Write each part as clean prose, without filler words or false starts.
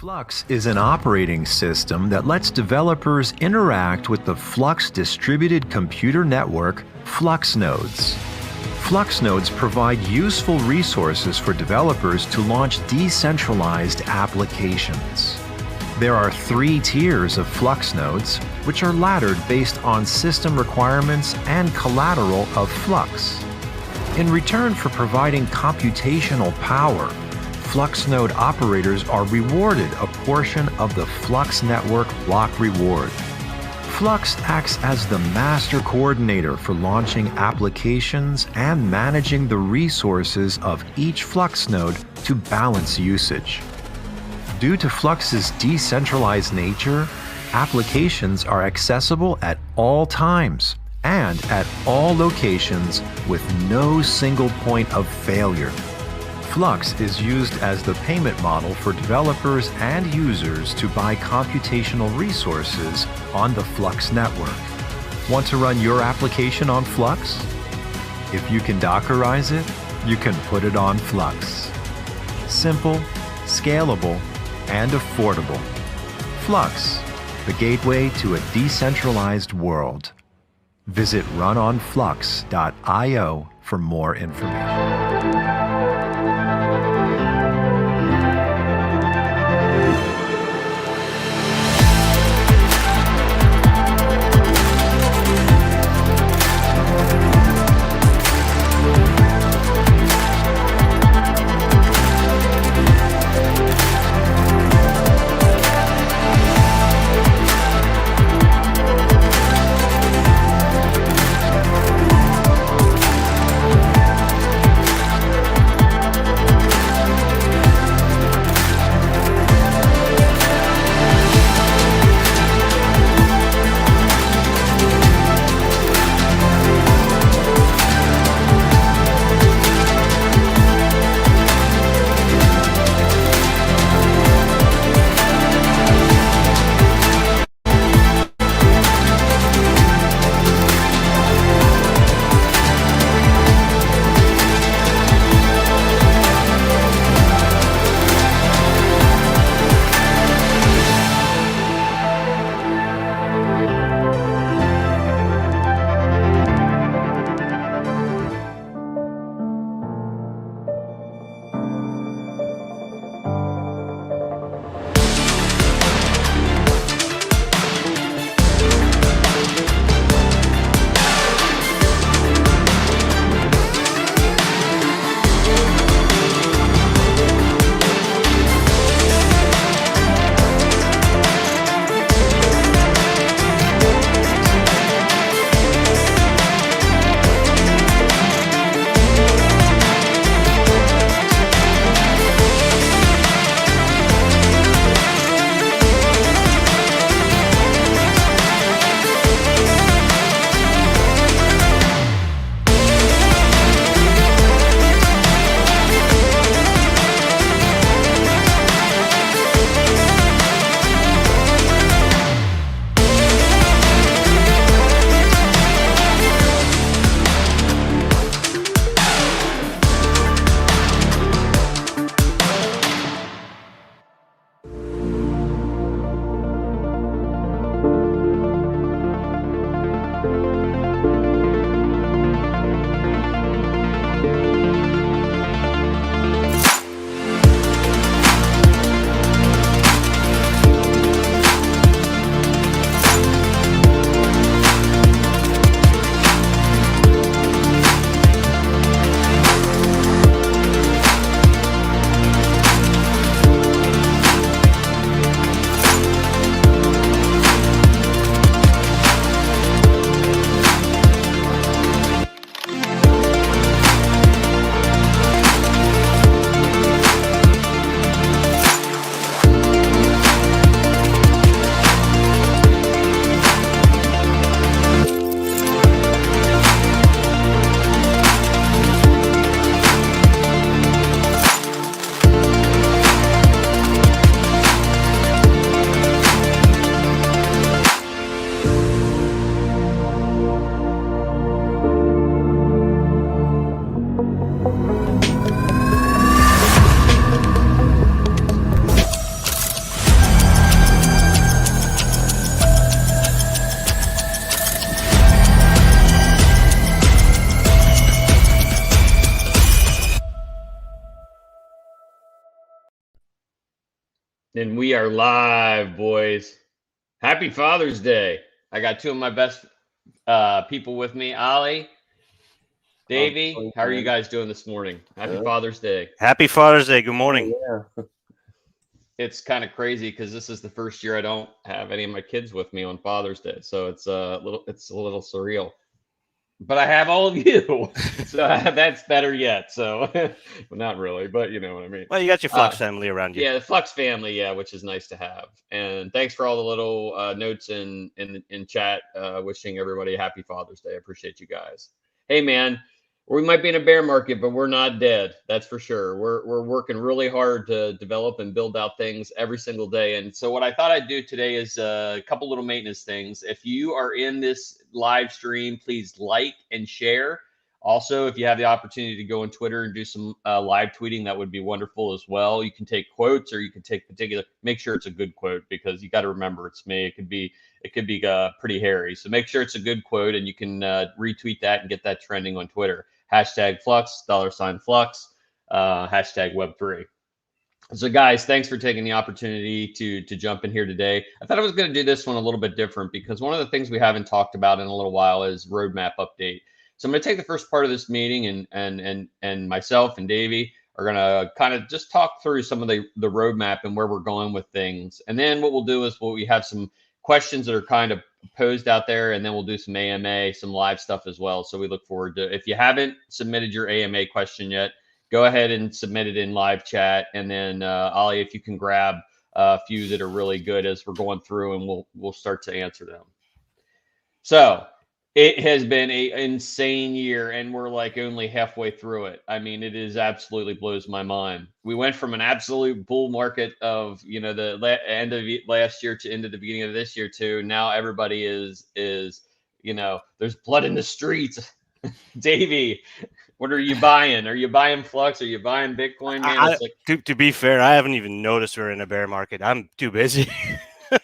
Flux is an operating system that lets developers interact with the Flux distributed computer network, Flux nodes. Flux nodes provide useful resources for developers to launch decentralized applications. There are 3 tiers of Flux nodes, which are laddered based on system requirements and collateral of Flux. In return for providing computational power, Flux node operators are rewarded a portion of the Flux network block reward. Flux acts as the master coordinator for launching applications and managing the resources of each Flux node to balance usage. Due to Flux's decentralized nature, applications are accessible at all times and at all locations with no single point of failure. Flux is used as the payment model for developers and users to buy computational resources on the Flux network. Want to run your application on Flux? If you can Dockerize it, you can put it on Flux. Simple, scalable, and affordable. Flux, the gateway to a decentralized world. Visit runonflux.io for more information. And we are live, boys. Happy Father's Day. I got two of my best people with me, Ali, Davey. How are you guys doing this morning? Happy Father's Day. Happy Father's Day. Good morning. Yeah. It's kind of crazy because this is the first year I don't have any of my kids with me on Father's Day, so it's a little surreal. But I have all of you, so that's better yet. So, well, not really, but you know what I mean. Well, you got your Flux family around you. Yeah, the Flux family, yeah, which is nice to have. And thanks for all the little notes in chat, wishing everybody a happy Father's Day. I appreciate you guys. Hey, man, we might be in a bear market, but we're not dead. That's for sure. We're working really hard to develop and build out things every single day. And so what I thought I'd do today is a couple little maintenance things. If you are in this live stream, please like and share. Also, if you have the opportunity to go on Twitter and do some live tweeting, that would be wonderful as well. You can take quotes, or you can take particular. Make sure it's a good quote, because you got to remember it's me. It could be pretty hairy. So make sure it's a good quote, and you can retweet that and get that trending on Twitter. Hashtag Flux, $Flux, hashtag Web3. So guys, thanks for taking the opportunity to jump in here today. I thought I was going to do this one a little bit different, because one of the things we haven't talked about in a little while is roadmap update. So I'm going to take the first part of this meeting, and myself and Davey are going to kind of just talk through some of the roadmap and where we're going with things. And then what we'll do is we have some questions that are kind of posed out there, and then we'll do some AMA, some live stuff as well. So we look forward to, if you haven't submitted your AMA question yet, go ahead and submit it in live chat. And then Ali, if you can grab a few that are really good as we're going through, and we'll start to answer them. So it has been an insane year, and we're like only halfway through it. I mean, it is absolutely blows my mind. We went from an absolute bull market of, you know, the end of last year to into the beginning of this year to now everybody is, you know, there's blood in the streets. Davey, what are you buying? Are you buying Flux? Are you buying Bitcoin, man? To be fair, I haven't even noticed we're in a bear market. I'm too busy.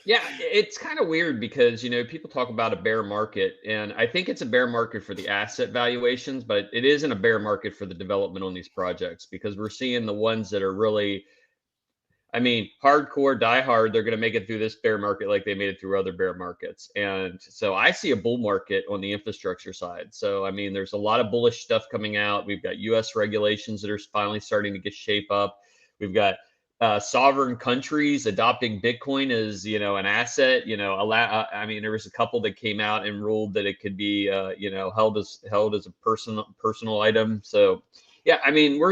Yeah, it's kind of weird because, you know, people talk about a bear market, and I think it's a bear market for the asset valuations, but it isn't a bear market for the development on these projects, because we're seeing the ones that are really, I mean, hardcore, die hard, they're going to make it through this bear market like they made it through other bear markets. And so I see a bull market on the infrastructure side. So, I mean, there's a lot of bullish stuff coming out. We've got US regulations that are finally starting to get shape up. We've got sovereign countries adopting Bitcoin as, you know, an asset. You know, I mean, there was a couple that came out and ruled that it could be, you know, held as a personal item. So, yeah, I mean,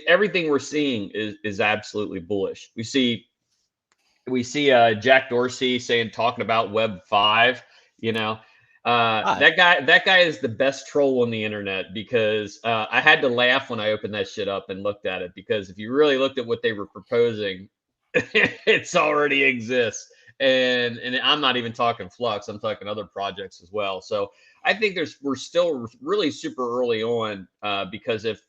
everything we're seeing is absolutely bullish. We see Jack Dorsey talking about Web 5. You know, that guy is the best troll on the internet, because I had to laugh when I opened that shit up and looked at it, because if you really looked at what they were proposing, it's already exists. And I'm not even talking Flux, I'm talking other projects as well. So I think we're still really super early on, because if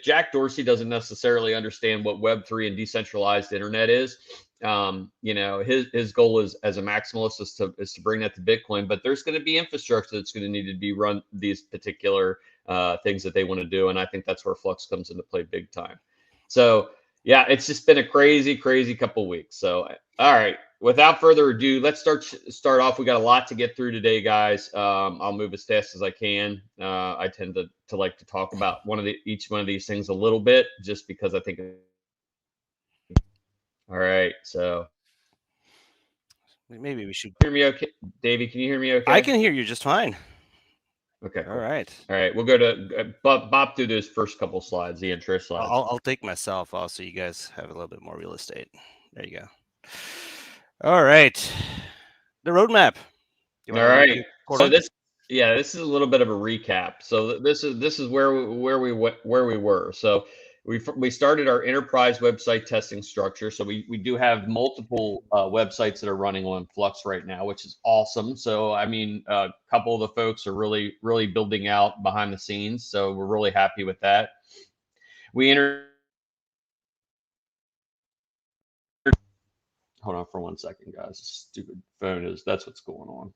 Jack Dorsey doesn't necessarily understand what Web3 and decentralized internet is, you know, his goal is, as a maximalist, is to bring that to Bitcoin. But there's going to be infrastructure that's going to need to be run these particular things that they want to do, and I think that's where Flux comes into play big time. So yeah, it's just been a crazy couple of weeks. So all right, without further ado, let's start off. We got a lot to get through today, guys. I'll move as fast as I can. I tend to like to talk about each one of these things a little bit, just because I think. All right, so maybe we should hear me okay, Davey. Can you hear me okay? I can hear you just fine. Okay. Cool. All right. We'll go to bop through those first couple slides, the intro slides. I'll take myself off so you guys have a little bit more real estate. There you go. All right. The roadmap. All right. So this is a little bit of a recap. So this is where we were. So we started our enterprise website testing structure. So we do have multiple websites that are running on Flux right now, which is awesome. So I mean, a couple of the folks are really building out behind the scenes. So we're really happy with that. Hold on for 1 second, guys. Stupid phone that's what's going on.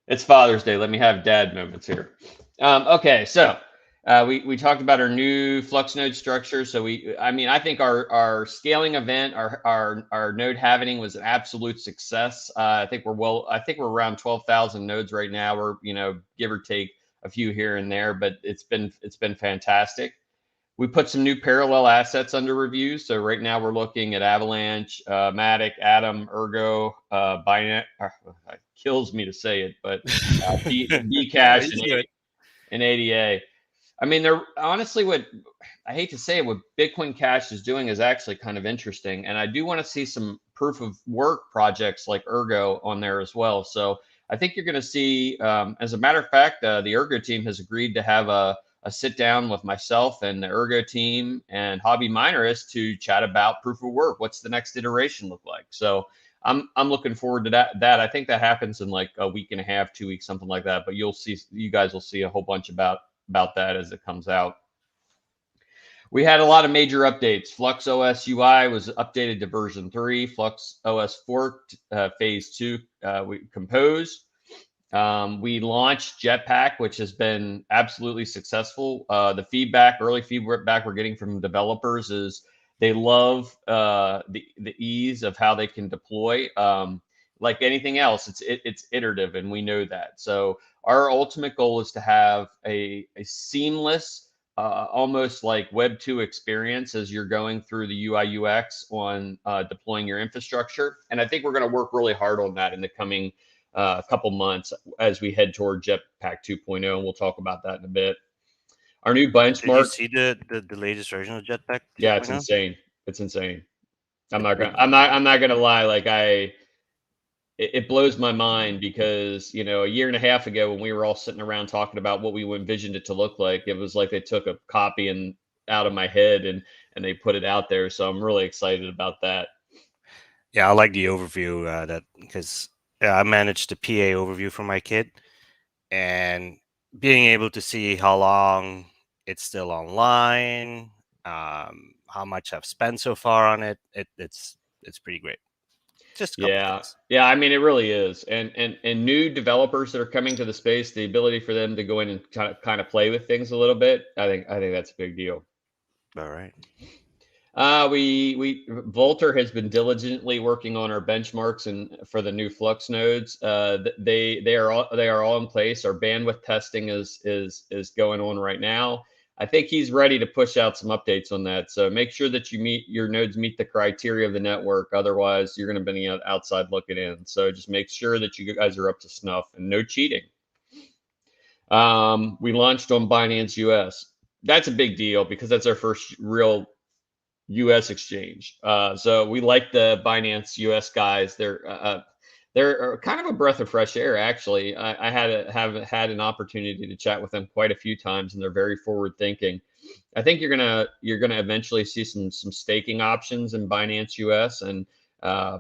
It's Father's Day. Let me have dad moments here. Okay, so We talked about our new Flux node structure. So I think our scaling event, our node halvening was an absolute success. I think we're around 12,000 nodes right now. We're, give or take a few here and there, but it's been fantastic. We put some new parallel assets under review. So right now we're looking at Avalanche, Matic, Atom, Ergo, Binance. It kills me to say it, but Bcash and ADA. I mean, they're honestly, what I hate to say it, what Bitcoin Cash is doing is actually kind of interesting. And I do want to see some proof of work projects like Ergo on there as well. So I think you're going to see, as a matter of fact, the Ergo team has agreed to have a sit down with myself and the Ergo team and hobby minerists to chat about proof of work. What's the next iteration look like? So I'm looking forward to that. I think that happens in like a week and a half, 2 weeks, something like that. But you guys will see a whole bunch about that as it comes out. We had a lot of major updates. Flux OS UI was updated to version 3. Flux OS forked phase 2. We composed. We launched Jetpack, which has been absolutely successful. The early feedback we're getting from developers is they love the ease of how they can deploy. Like anything else, it's iterative, and we know that. So our ultimate goal is to have a seamless, almost like Web 2 experience as you're going through the UI UX on deploying your infrastructure. And I think we're going to work really hard on that in the coming couple months as we head toward Jetpack 2.0, and we'll talk about that in a bit. Our new benchmark. Did you see the latest version of Jetpack 2.0? Yeah, it's insane. It's insane. I'm not gonna lie. Like it blows my mind because, a year and a half ago when we were all sitting around talking about what we envisioned it to look like, it was like they took a copy out of my head and they put it out there. So I'm really excited about that. Yeah, I like the overview because I managed the PA overview for my kid, and being able to see how long it's still online, how much I've spent so far on it, it's pretty great. Just a couple things. Yeah. I mean, it really is. And new developers that are coming to the space, the ability for them to go in and kind of play with things a little bit, I think that's a big deal. All right. Volter has been diligently working on our benchmarks and for the new Flux nodes. They are all in place. Our bandwidth testing is going on right now. I think he's ready to push out some updates on that. So make sure that your nodes meet the criteria of the network. Otherwise, you're going to be outside looking in. So just make sure that you guys are up to snuff and no cheating. We launched on Binance US. That's a big deal because that's our first real U.S. exchange. So we like the Binance U.S. guys. They're kind of a breath of fresh air, actually. I have had an opportunity to chat with them quite a few times, and they're very forward thinking. I think you're gonna eventually see some staking options in Binance U.S. and I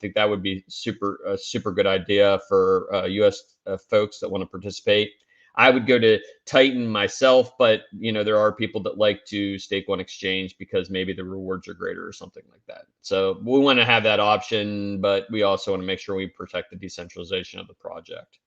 think that would be a super good idea for U.S. Folks that want to participate. I would go to Titan myself, but there are people that like to stake on exchange because maybe the rewards are greater or something like that. So we want to have that option, but we also want to make sure we protect the decentralization of the project.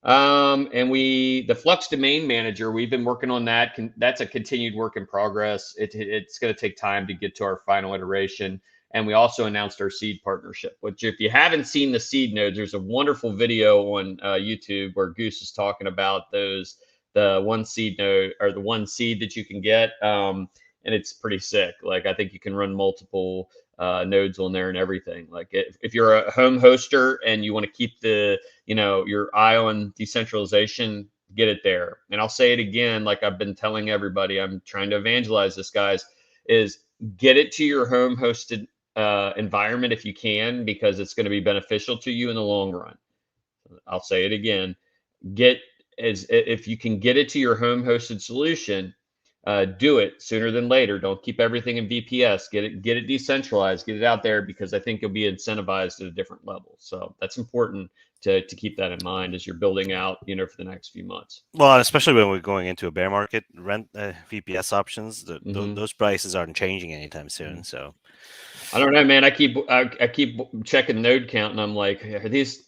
And the Flux domain manager, we've been working on that. That's a continued work in progress. It's going to take time to get to our final iteration. And we also announced our seed partnership, which if you haven't seen the seed nodes, there's a wonderful video on YouTube where Goose is talking about the one seed node or the one seed that you can get. And it's pretty sick. Like, I think you can run multiple nodes on there and everything. Like if you're a home hoster and you want to keep your eye on decentralization, get it there. And I'll say it again, like I've been telling everybody, I'm trying to evangelize this, guys, is get it to your home hosted environment if you can, because it's going to be beneficial to you in the long run. I'll say it again. If you can get it to your home hosted solution, do it sooner than later. Don't keep everything in VPS. Get it decentralized, get it out there, because I think you'll be incentivized at a different level. So that's important to keep that in mind as you're building out, for the next few months. Well, especially when we're going into a bear market, rent VPS options, those prices aren't changing anytime soon. So I don't know, man. I keep checking node count, and I'm like, are these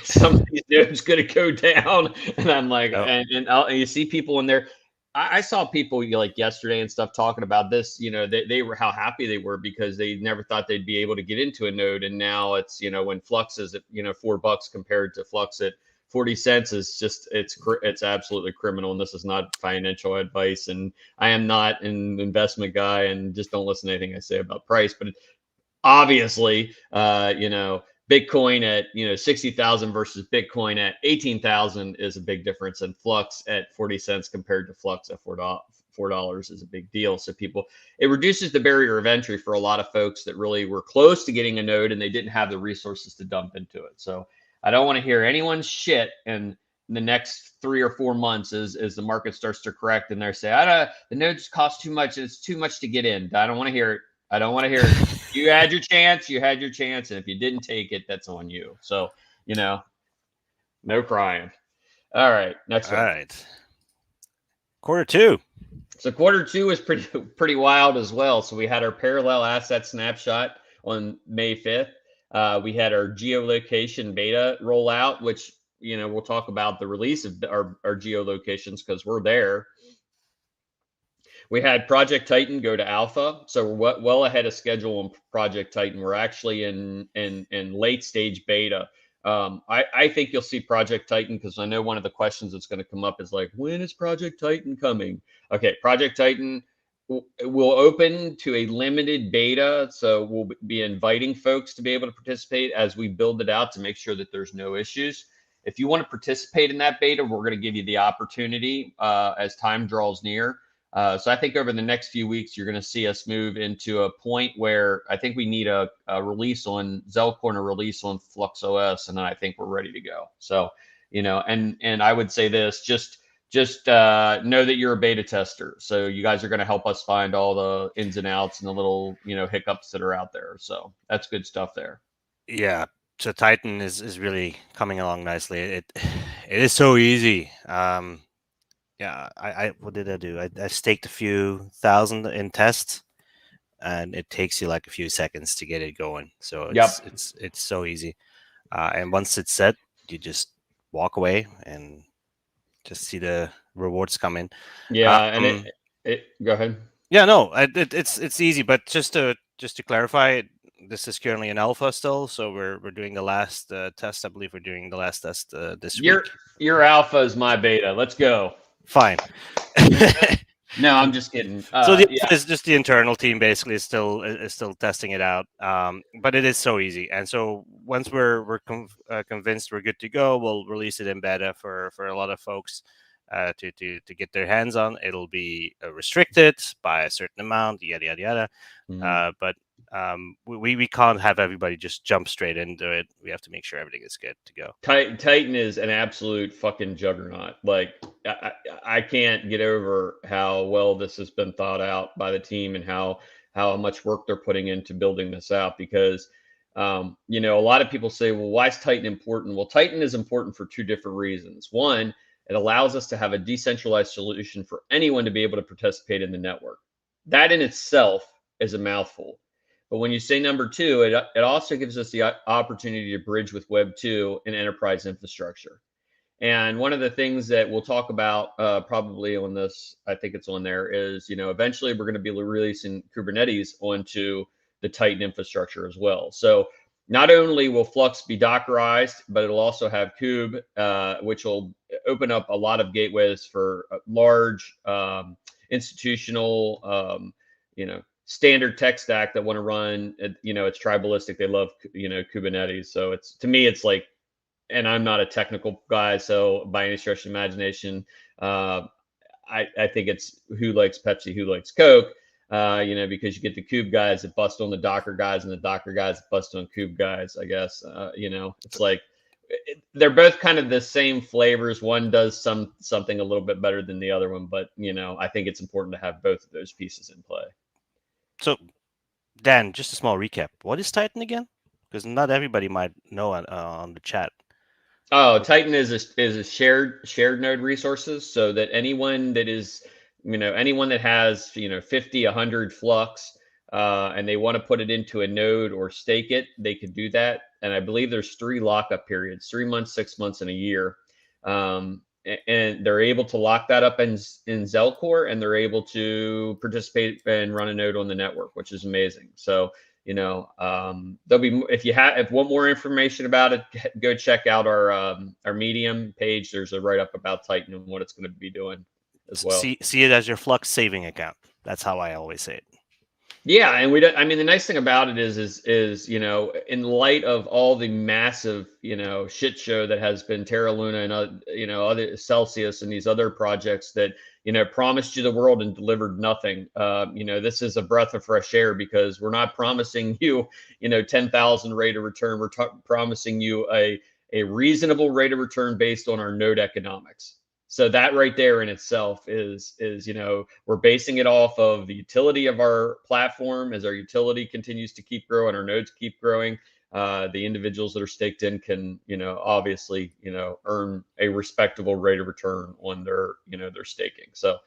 some of these nodes going to go down? And I'm like, Oh, and you see people in there. I saw people like yesterday and stuff talking about this. You know, they were how happy they were because they never thought they'd be able to get into a node, and now it's when Flux is at $4 compared to Flux at 40 cents is just it's absolutely criminal. And this is not financial advice, and I am not an investment guy, and just don't listen to anything I say about price. But obviously, Bitcoin at 60,000 versus Bitcoin at 18,000 is a big difference, and Flux at 40 cents compared to Flux at $4 is a big deal. So it reduces the barrier of entry for a lot of folks that really were close to getting a node and they didn't have the resources to dump into it. So I don't want to hear anyone's shit in the next 3 or 4 months as the market starts to correct and they say, the nodes cost too much. It's too much to get in. I don't want to hear it. I don't want to hear it. You had your chance. You had your chance. And if you didn't take it, that's on you. So, no crying. All right. Next one. all right. Quarter two. So quarter two was pretty wild as well. So we had our parallel asset snapshot on May 5th. We had our geolocation beta rollout, which, we'll talk about the release of our geolocations because we're there. We had Project Titan go to alpha, so we're well ahead of schedule on Project Titan. We're actually in late stage beta. I think you'll see Project Titan because I know one of the questions that's going to come up is like, when is Project Titan coming? Okay, Project Titan will open to a limited beta, so we'll be inviting folks to be able to participate as we build it out to make sure that there's no issues. If you want to participate in that beta, we're going to give you the opportunity as time draws near. So I think over the next few weeks, you're going to see us move into a point where I think we need a release on Zelcorner release on Flux OS, and then I think we're ready to go. So, and I would say this, just know that you're a beta tester. So you guys are going to help us find all the ins and outs and the little, hiccups that are out there. So that's good stuff there. Yeah. So Titan is really coming along nicely. It is so easy. Yeah, what did I do? I staked a few thousand in tests, and it takes you like a few seconds to get it going. So it's so easy. And once it's set, you just walk away and just see the rewards come in. Yeah, and go ahead. Yeah, no, it's easy, but just to clarify, this is currently an alpha still, so we're doing the last test. I believe we're doing the last test this week. Your alpha is my beta. Let's go. Fine. No, I'm just kidding. So it's just the internal team basically is still testing it out. But it is so easy, and so once we're convinced we're good to go, we'll release it in beta for a lot of folks to get their hands on. It'll be restricted by a certain amount, yada yada yada. Mm-hmm. But we can't have everybody just jump straight into it. We have to make sure everything is good to go. Titan is an absolute fucking juggernaut. Like I can't get over how well this has been thought out by the team and how much work they're putting into building this out. Because a lot of people say, well, why is Titan important? Well, Titan is important for two different reasons. One, it allows us to have a decentralized solution for anyone to be able to participate in the network. That in itself is a mouthful. But when you say number two, it also gives us the opportunity to bridge with Web 2 and enterprise infrastructure. And one of the things that we'll talk about probably on this, I think it's on there, is, eventually we're going to be releasing Kubernetes onto the Titan infrastructure as well. So not only will Flux be Dockerized, but it'll also have Kube, which will open up a lot of gateways for large institutional, standard tech stack that want to run, it's tribalistic. They love, Kubernetes. So to me, it's like, and I'm not a technical guy, so by any stretch of imagination, I think it's who likes Pepsi, who likes Coke, because you get the Kube guys that bust on the Docker guys and the Docker guys that bust on Kube guys, I guess. It's like, they're both kind of the same flavors. One does something a little bit better than the other one, but, I think it's important to have both of those pieces in play. So, Dan, just a small recap. What is Titan again? Because not everybody might know on the chat. Oh, Titan is a shared node resources, so that anyone that is, anyone that has 50, 100 Flux, and they want to put it into a node or stake it, they could do that. And I believe there's 3 lockup periods, 3 months, 6 months, and a year. And they're able to lock that up in Zelcore, and they're able to participate and run a node on the network, which is amazing. So, there'll be, if you want more information about it, go check out our Medium page. There's a write-up about Titan and what it's going to be doing as well. See it as your Flux saving account. That's how I always say it. Yeah, and we don't. I mean, the nice thing about it is in light of all the massive shit show that has been Terra Luna and other Celsius and these other projects that promised you the world and delivered nothing. This is a breath of fresh air, because we're not promising you 10,000 rate of return. We're promising you a reasonable rate of return based on our node economics. So that right there in itself is we're basing it off of the utility of our platform. As our utility continues to keep growing, our nodes keep growing, the individuals that are staked in can obviously earn a respectable rate of return on their staking. So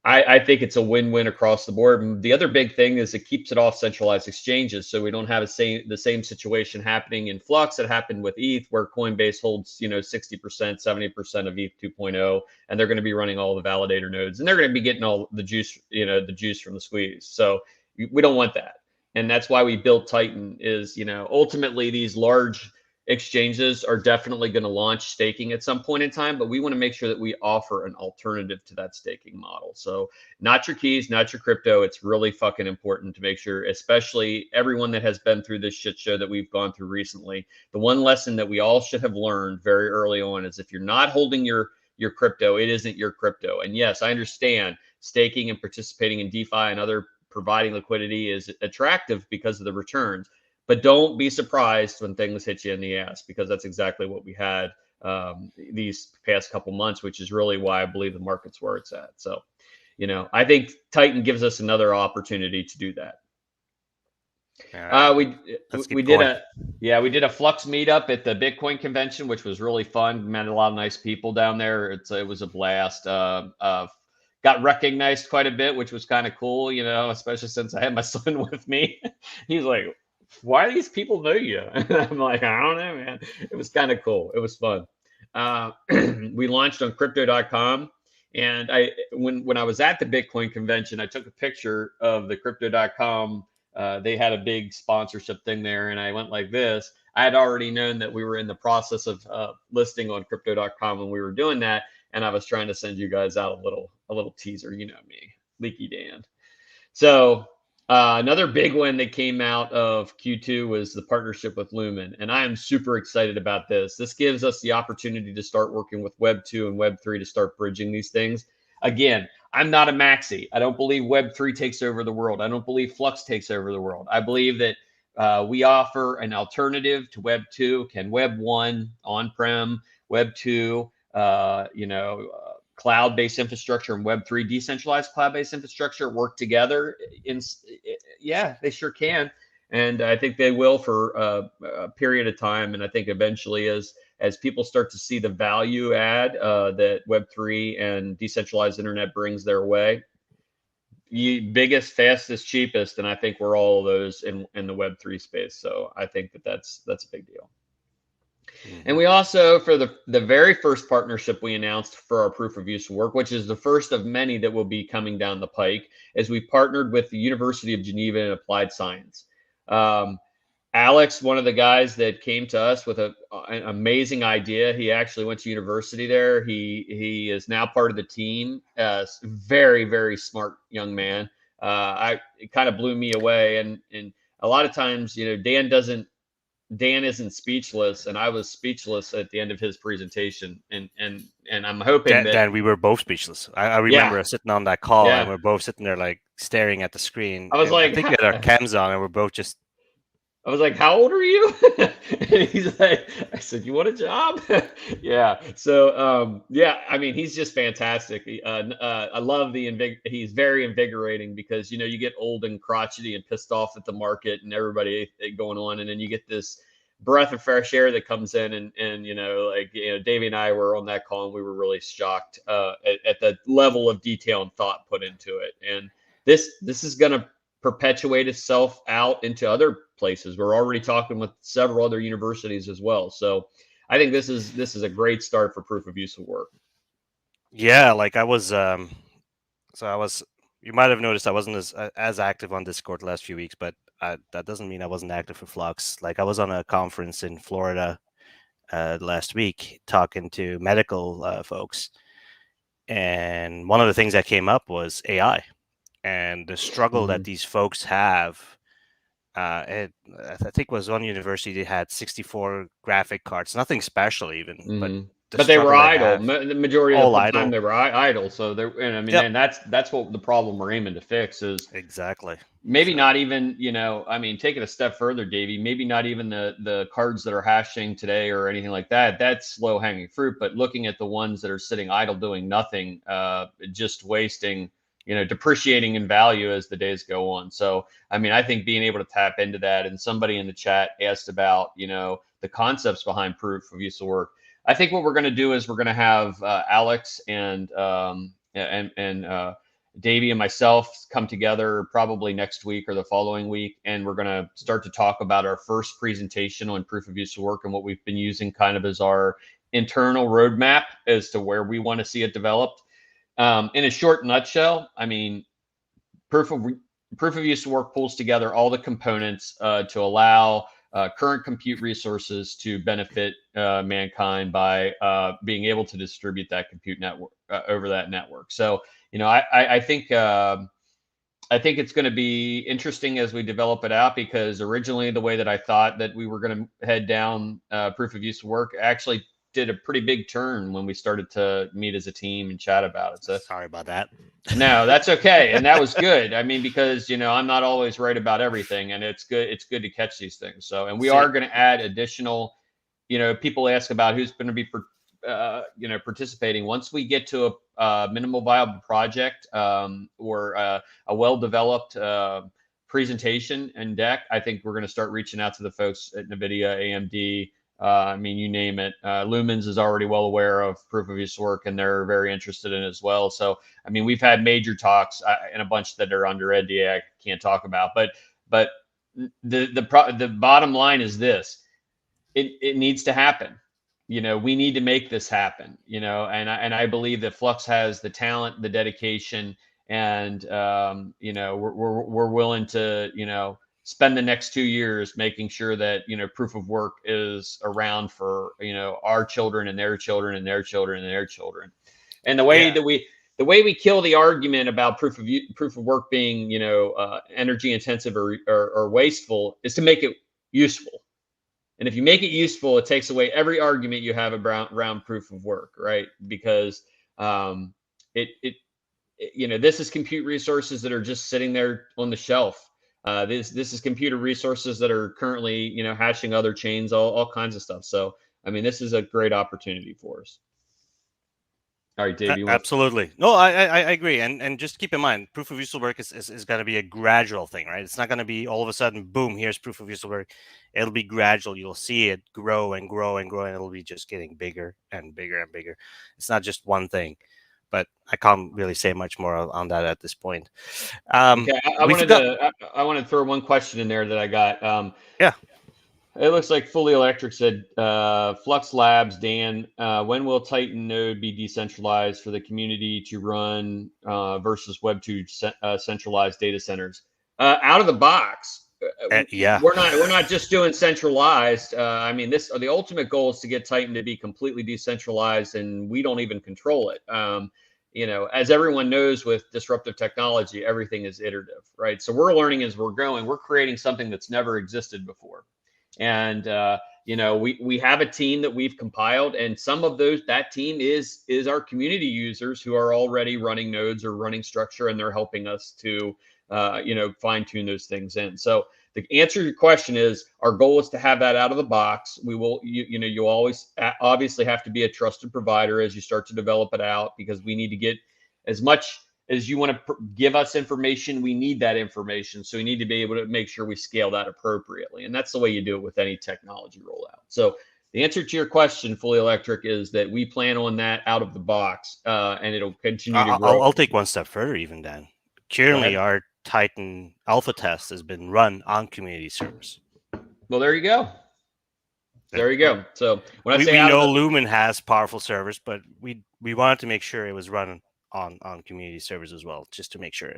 I think it's a win-win across the board. And the other big thing is it keeps it off centralized exchanges, so we don't have the same situation happening in Flux that happened with ETH, where Coinbase holds 60%, 70% of ETH 2.0, and they're going to be running all the validator nodes, and they're going to be getting all the juice, the juice from the squeeze. So we don't want that, and that's why we built Titan. Is ultimately these large exchanges are definitely going to launch staking at some point in time, but we want to make sure that we offer an alternative to that staking model. So not your keys, not your crypto. It's really fucking important to make sure, especially everyone that has been through this shit show that we've gone through recently. The one lesson that we all should have learned very early on is if you're not holding your crypto, it isn't your crypto. And yes, I understand staking and participating in DeFi and other providing liquidity is attractive because of the returns. But don't be surprised when things hit you in the ass, because that's exactly what we had these past couple months, which is really why I believe the market's where it's at. So, I think Titan gives us another opportunity to do that. We did a Flux meetup at the Bitcoin convention, which was really fun. Met a lot of nice people down there. It was a blast. Got recognized quite a bit, which was kind of cool, especially since I had my son with me. He's like, why do these people know you? And I'm like, I don't know, man. It was kind of cool. It was fun. We launched on crypto.com. And when I was at the Bitcoin convention, I took a picture of the crypto.com. They had a big sponsorship thing there, and I went like this. I had already known that we were in the process of listing on crypto.com when we were doing that. And I was trying to send you guys out a little teaser. You know me, Leaky Dan. So another big one that came out of Q2 was the partnership with Lumen. And I am super excited about this. This gives us the opportunity to start working with Web 2 and Web 3 to start bridging these things. Again, I'm not a maxi. I don't believe Web 3 takes over the world. I don't believe Flux takes over the world. I believe that we offer an alternative to Web 2. Can Web 1 on-prem, Web 2, cloud-based infrastructure, and Web 3 decentralized cloud-based infrastructure work together? Yeah, they sure can. And I think they will for a period of time. And I think eventually as people start to see the value add that Web 3 and decentralized internet brings their way, biggest, fastest, cheapest, and I think we're all of those in the Web 3 space. So I think that's a big deal. And we also, for the very first partnership we announced for our proof of use work, which is the first of many that will be coming down the pike, is we partnered with the University of Geneva in Applied Science. Alex, one of the guys that came to us with an amazing idea, he actually went to university there. He is now part of the team. Very, very smart young man. It kind of blew me away. And a lot of times, Dan isn't speechless, and I was speechless at the end of his presentation. And I'm hoping Dan, we were both speechless. I remember sitting on that call, and we're both sitting there like staring at the screen. I was like, I think we had our cams on, and we're both just. I was like, how old are you? And he's like, I said, you want a job? Yeah. So, I mean, he's just fantastic. I love he's very invigorating, because, you get old and crotchety and pissed off at the market and everybody going on. And then you get this breath of fresh air that comes in and Davey and I were on that call, and we were really shocked at the level of detail and thought put into it. And this is going to perpetuate itself out into other places. We're already talking with several other universities as well. So I think this is a great start for proof of use of work. Yeah, like I was, you might have noticed I wasn't as active on Discord the last few weeks, but that doesn't mean I wasn't active for Flux. Like I was on a conference in Florida last week talking to medical folks, and one of the things that came up was AI and the struggle that these folks have. I think it was one university that had 64 graphic cards, nothing special even, but the But they were struggle they idle. have, The majority of all the idle. time they were idle. So they're, and I mean, Yep. and that's what the problem we're aiming to fix is Exactly. maybe not even, I mean, take it a step further, Davey, maybe not even the cards that are hashing today or anything like that. That's low hanging fruit, but looking at the ones that are sitting idle doing nothing, just wasting, depreciating in value as the days go on. So, I mean, I think being able to tap into that, and somebody in the chat asked about, the concepts behind proof of use of work. I think what we're going to do is we're going to have Alex and Davey and myself come together probably next week or the following week, and we're going to start to talk about our first presentation on proof of use of work and what we've been using kind of as our internal roadmap as to where we want to see it developed. In a short nutshell, I mean, proof of use of work pulls together all the components to allow current compute resources to benefit mankind by being able to distribute that compute network over that network. So, I think it's going to be interesting as we develop it out, because originally the way that I thought that we were going to head down proof of use of work actually did a pretty big turn when we started to meet as a team and chat about it. So sorry about that. No, that's okay. And that was good. I mean, because, I'm not always right about everything, and it's good to catch these things. So, and we are going to add additional, people ask about who's going to be, participating. Once we get to a minimal viable project or a well-developed presentation and deck, I think we're going to start reaching out to the folks at NVIDIA, AMD, I mean, you name it. Lumens is already well aware of proof of use work, and they're very interested in it as well. So, I mean, we've had major talks and a bunch that are under NDA I can't talk about. But the bottom line is this: it needs to happen. We need to make this happen. And I believe that Flux has the talent, the dedication, and we're willing to spend the next 2 years making sure that proof of work is around for our children and their children and their children and their children. And the way that we kill the argument about proof of work being energy intensive or wasteful is to make it useful. And if you make it useful, it takes away every argument you have around proof of work, right? Because this is compute resources that are just sitting there on the shelf. This is computer resources that are currently, hashing other chains, all kinds of stuff. So, I mean, this is a great opportunity for us. All right, Dave. Absolutely. No, I agree. And just keep in mind, proof of useful work is going to be a gradual thing, right? It's not going to be all of a sudden, boom, here's proof of useful work. It'll be gradual. You'll see it grow and grow and grow, and it'll be just getting bigger and bigger and bigger. It's not just one thing. But I can't really say much more on that at this point. Okay, I want to throw one question in there that I got. Yeah. It looks like Fully Electric said, Flux Labs, Dan, when will Titan node be decentralized for the community to run versus Web2 centralized data centers? Out of the box. Yeah. We're not just doing centralized. I mean, the ultimate goal is to get Titan to be completely decentralized, and we don't even control it. As everyone knows with disruptive technology, everything is iterative, right? So we're learning as we're going. We're creating something that's never existed before. And we have a team that we've compiled, and some of that team is our community users who are already running nodes or running structure, and they're helping us to fine tune those things in. So the answer to your question is, our goal is to have that out of the box. We will, you always obviously have to be a trusted provider as you start to develop it out, because we need to get as much as you want to give us information, we need that information. So we need to be able to make sure we scale that appropriately. And that's the way you do it with any technology rollout. So the answer to your question, Fully Electric, is that we plan on that out of the box, and it'll continue to grow. I'll take one step further even, Dan. Currently, our Titan alpha test has been run on community servers. Well, there you go. There you go. So when I say we know Lumen has powerful servers, but we wanted to make sure it was run on community servers as well, just to make sure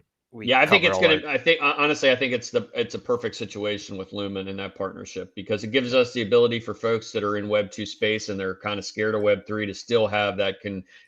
I think it's going to, I think, honestly, I think it's a perfect situation with Lumen and that partnership, because it gives us the ability for folks that are in Web 2 space and they're kind of scared of Web 3 to still have that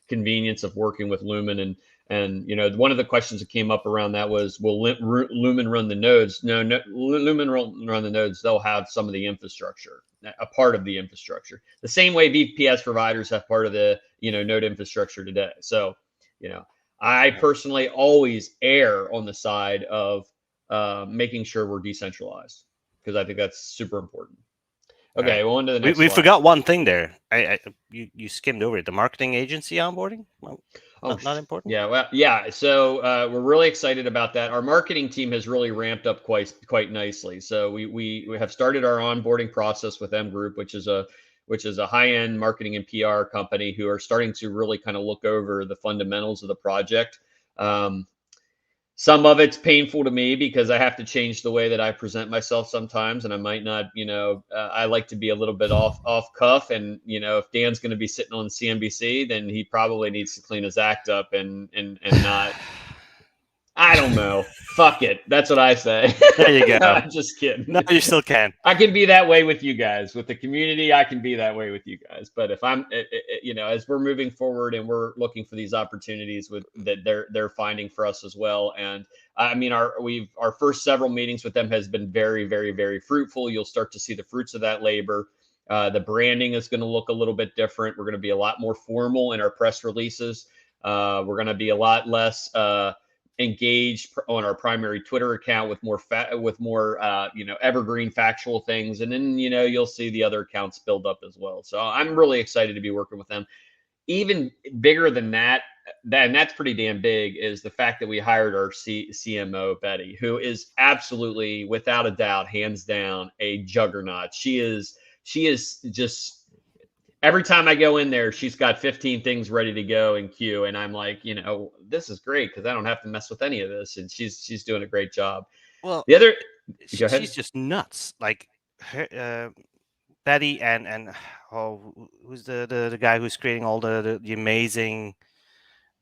convenience of working with Lumen. And, you know, one of the questions that came up around that was, will Lumen run the nodes? No, Lumen won't run the nodes. They'll have some of the infrastructure, a part of the infrastructure, the same way VPS providers have part of the, you know, node infrastructure today. So, you know, I personally always err on the side of making sure we're decentralized, because I think that's super important. Okay, well, on to the next we slide. forgot one thing there. You skimmed over it. The marketing agency onboarding? Well, not important? Yeah, well, yeah. So we're really excited about that. Our marketing team has really ramped up quite nicely. So we have started our onboarding process with M Group, which is a high-end marketing and PR company who are starting to really kind of look over the fundamentals of the project. Some of it's painful to me because I have to change the way that I present myself sometimes, and I might not, you know, I like to be a little bit off cuff, and, you know, if Dan's going to be sitting on CNBC, then he probably needs to clean his act up and not. I don't know. Fuck it. That's what I say. There you go. No, I'm just kidding. No, you still can. I can be that way with you guys, with the community. I can be that way with you guys. But if I'm, you know, as we're moving forward and we're looking for these opportunities that they're finding for us as well. And I mean, our first several meetings with them has been very, very, very fruitful. You'll start to see the fruits of that labor. The branding is going to look a little bit different. We're going to be a lot more formal in our press releases. We're going to be a lot less engaged on our primary Twitter account with more you know, evergreen factual things, and then, you know, you'll see the other accounts build up as well. So I'm really excited to be working with them. Even bigger than that, and that's pretty damn big, is the fact that we hired our CMO Betty, who is absolutely, without a doubt, hands down, a juggernaut. She is just. Every time I go in there, she's got 15 things ready to go in queue. And I'm like, you know, this is great because I don't have to mess with any of this. And she's doing a great job. Well, the other, she's just nuts. Like her, Betty and who's the guy who's creating all the amazing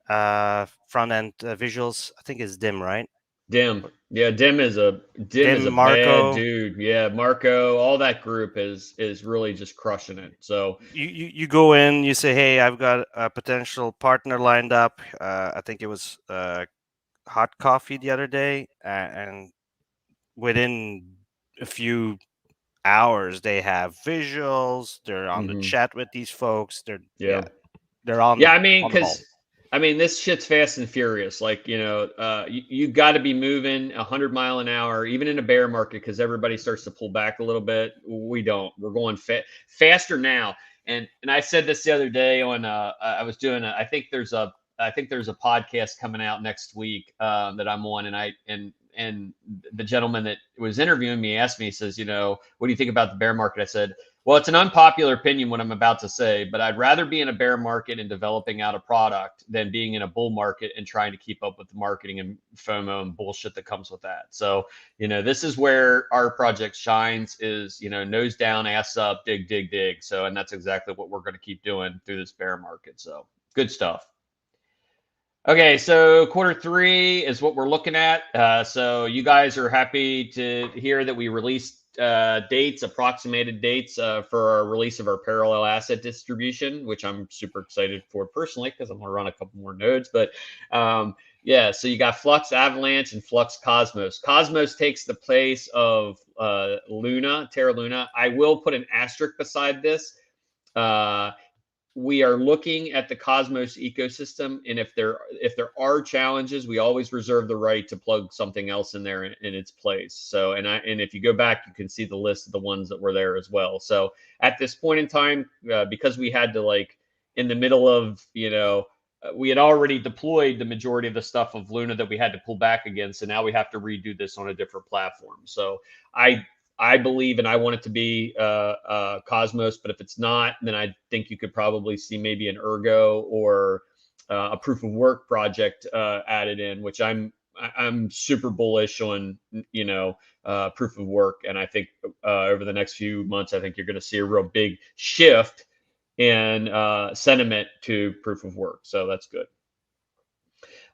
front end visuals? I think it's Dim, right? Dim. Yeah, Dim is a Marco. bad dude. Yeah, Marco, all that group is really just crushing it. So you go in, you say, hey, I've got a potential partner lined up. I think it was Hot Coffee the other day, and within a few hours they have visuals. They're on the chat with these folks. They're on. Yeah, I mean, because this shit's fast and furious. Like, you know, you got to be moving 100 mile an hour, even in a bear market, because everybody starts to pull back a little bit. We don't. We're going faster now. And I said this the other day on. I was doing. I think there's a podcast coming out next week that I'm on, and the gentleman that was interviewing me asked me, he says, you know, what do you think about the bear market? I said, well, it's an unpopular opinion what I'm about to say, but I'd rather be in a bear market and developing out a product than being in a bull market and trying to keep up with the marketing and FOMO and bullshit that comes with that. So, you know, this is where our project shines, is, you know, nose down, ass up, dig, dig, dig. So, and that's exactly what we're going to keep doing through this bear market. So good stuff. Okay, so Q3 is what we're looking at. So you guys are happy to hear that we released approximated dates for our release of our parallel asset distribution, which I'm super excited for personally because I'm going to run a couple more nodes. But yeah, so you got Flux Avalanche and Flux Cosmos. Cosmos takes the place of Terra Luna. I will put an asterisk beside this. We are looking at the Cosmos ecosystem, and if there are challenges, we always reserve the right to plug something else in there in its place. So, and if you go back, you can see the list of the ones that were there as well. So at this point in time, because we had to, like, in the middle of, you know, we had already deployed the majority of the stuff of Luna that we had to pull back again. So now we have to redo this on a different platform. So I believe, and I want it to be Cosmos, but if it's not, then I think you could probably see maybe an Ergo or a proof of work project added in, which I'm I'm super bullish on, proof of work. And I think over the next few months, I think you're going to see a real big shift in sentiment to proof of work. So that's good.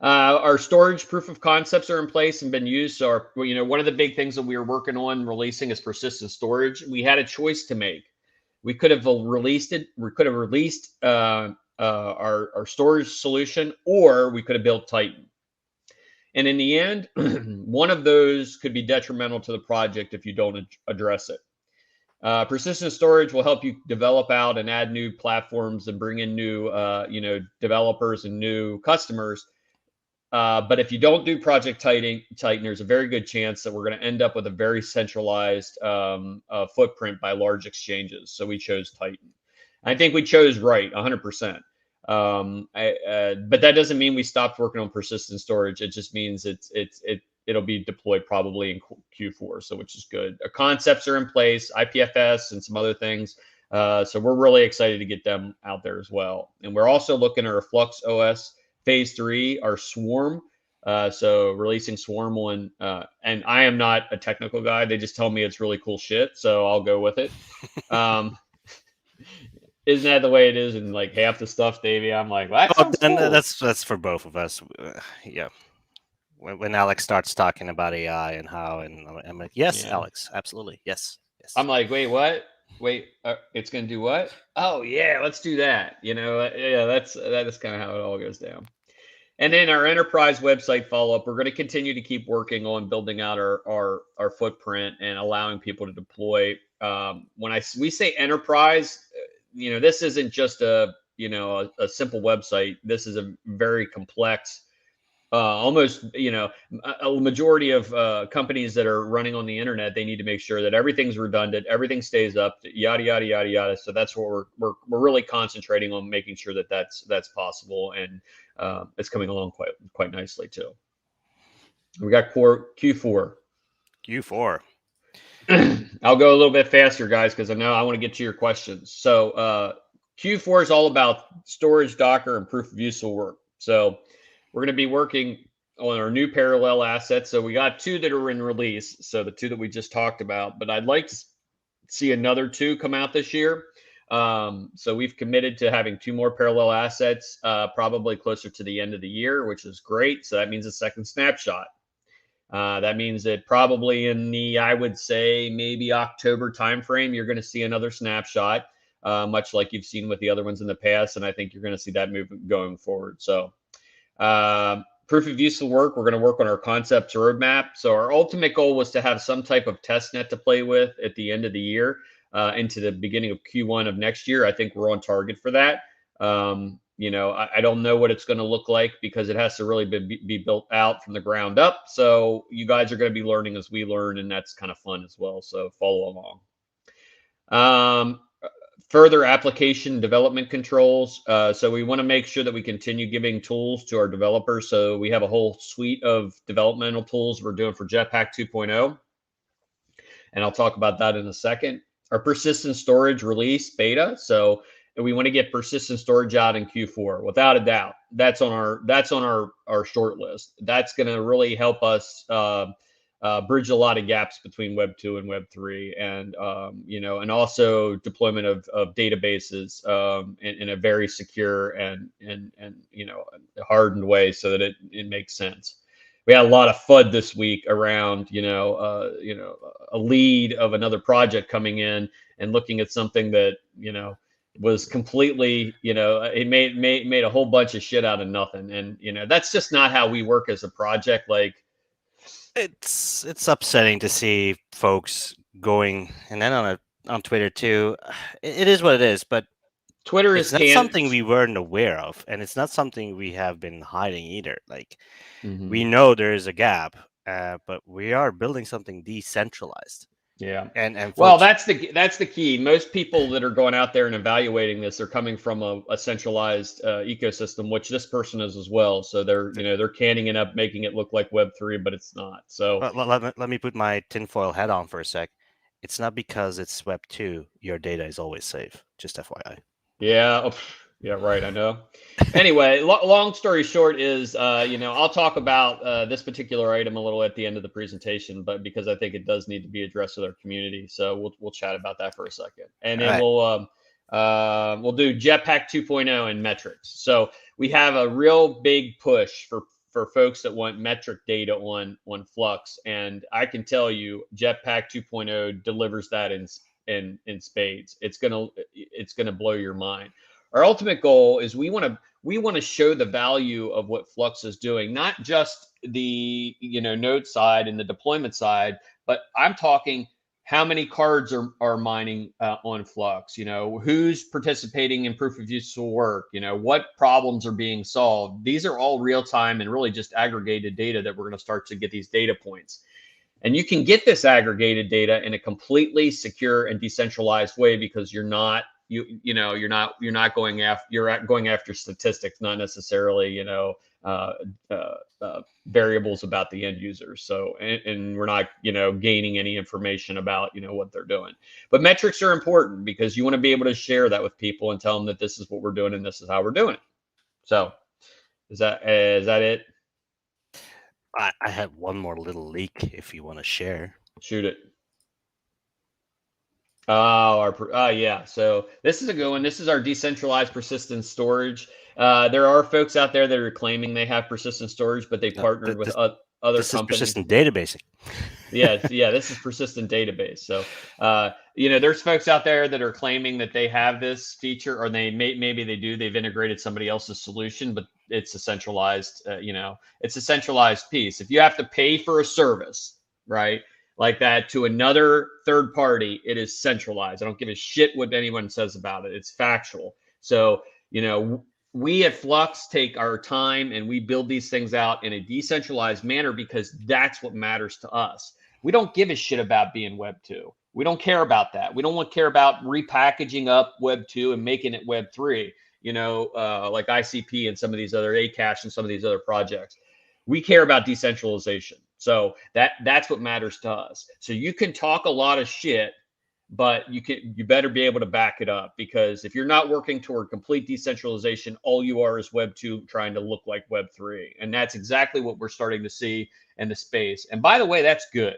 Our storage proof of concepts are in place and been used. So, one of the big things that we were working on releasing is persistent storage. We had a choice to make. We could have released it. We could have released our storage solution, or we could have built Titan. And in the end, one of those could be detrimental to the project if you don't address it. Persistent storage will help you develop out and add new platforms and bring in new, developers and new customers. But if you don't do Project Titan, there's a very good chance that we're going to end up with a very centralized footprint by large exchanges. So we chose Titan. I think we chose right, 100%. But that doesn't mean we stopped working on persistent storage. It just means it'll be deployed probably in Q4, so which is good. Our concepts are in place, IPFS and some other things. So we're really excited to get them out there as well. And we're also looking at our Flux OS Phase 3, our Swarm. So releasing Swarm one, and I am not a technical guy. They just tell me it's really cool shit, so I'll go with it. Isn't that the way it is in like half the stuff, Davey? I'm like, well, that sounds cool. That's for both of us. Yeah. When Alex starts talking about AI and how, and I'm like, yes, yeah. Alex, absolutely, yes. I'm like, wait, what? Wait, it's gonna do what? Oh yeah, let's do that. Yeah, that is kind of how it all goes down. And then our enterprise website follow-up, we're going to continue to keep working on building out our footprint and allowing people to deploy. When we say enterprise, this isn't just a simple website. This is a very complex, almost, a majority of companies that are running on the internet, they need to make sure that everything's redundant, everything stays up, yada, yada, yada, yada. So that's what we're really concentrating on, making sure that that's possible. And it's coming along quite nicely too. We got Q4. I'll go a little bit faster, guys, because I know I want to get to your questions. So Q4 is all about storage, Docker, and proof of use will work. So we're going to be working on our new parallel assets. So we got 2 that are in release. So the 2 that we just talked about, but I'd like to see another 2 come out this year. So we've committed to having 2 more parallel assets, probably closer to the end of the year, which is great. So that means a second snapshot. That means that probably in the, I would say maybe October timeframe, you're going to see another snapshot, much like you've seen with the other ones in the past. And I think you're going to see that movement going forward. So proof of use will work. We're going to work on our concepts roadmap. So our ultimate goal was to have some type of test net to play with at the end of the year, into the beginning of Q1 of next year. I think we're on target for that. I don't know what it's going to look like because it has to really be built out from the ground up. So you guys are going to be learning as we learn, and that's kind of fun as well. So follow along. Further application development controls. So we want to make sure that we continue giving tools to our developers. So we have a whole suite of developmental tools we're doing for Jetpack 2.0. And I'll talk about that in a second. Our persistent storage release beta. So we want to get persistent storage out in Q4, without a doubt. That's on our short list. That's going to really help us bridge a lot of gaps between Web 2 and Web 3, and and also deployment of databases in a very secure and hardened way, so that it makes sense. We had a lot of FUD this week around a lead of another project coming in and looking at something that was completely, it made a whole bunch of shit out of nothing. And, that's just not how we work as a project. Like, it's upsetting to see folks going, and then on Twitter too. It is what it is, but Twitter is not something we weren't aware of, and it's not something we have been hiding either. Like, we know there is a gap, but we are building something decentralized. Yeah. And folks, well, that's the key. Most people that are going out there and evaluating this are coming from a centralized ecosystem, which this person is as well. So they're canning it up, making it look like Web3, but it's not. So let me put my tinfoil hat on for a sec. It's not because it's Web 2 your data is always safe. Just FYI. Yeah. Yeah, right. I know. Anyway, long story short is, I'll talk about this particular item a little at the end of the presentation, but because I think it does need to be addressed with our community, so we'll chat about that for a second, and then we'll do Jetpack 2.0 and metrics. So we have a real big push for folks that want metric data on Flux, and I can tell you, Jetpack 2.0 delivers that in spades. It's gonna blow your mind. Our ultimate goal is we want to show the value of what Flux is doing, not just the node side and the deployment side, but I'm talking how many cards are mining on Flux, who's participating in proof of useful work, what problems are being solved. These are all real time and really just aggregated data that we're going to start to get these data points. And you can get this aggregated data in a completely secure and decentralized way, because you're not going after statistics, not necessarily variables about the end users. So and we're not gaining any information about what they're doing. But metrics are important because you want to be able to share that with people and tell them that this is what we're doing and this is how we're doing it. So is that it? I have one more little leak if you want to share. Shoot it. Oh, yeah. So this is a good one. This is our decentralized persistent storage. There are folks out there that are claiming they have persistent storage, but they partnered with other this companies. This is persistent databasing. Yeah, this is persistent database. So, there's folks out there that are claiming that they have this feature, or maybe they do. They've integrated somebody else's solution, but it's a centralized, it's a centralized piece. If you have to pay for a service, right, like that to another third party, it is centralized. I don't give a shit what anyone says about it. It's factual. So, we at Flux take our time and we build these things out in a decentralized manner because that's what matters to us. We don't give a shit about being Web 2. We don't care about that. We don't care about repackaging up Web 2 and making it Web 3, like ICP and some of these other Acache and some of these other projects. We care about decentralization. So that's what matters to us. So you can talk a lot of shit, but you better be able to back it up, because if you're not working toward complete decentralization, all you are is Web 2 trying to look like Web 3. And that's exactly what we're starting to see in the space. And by the way, that's good.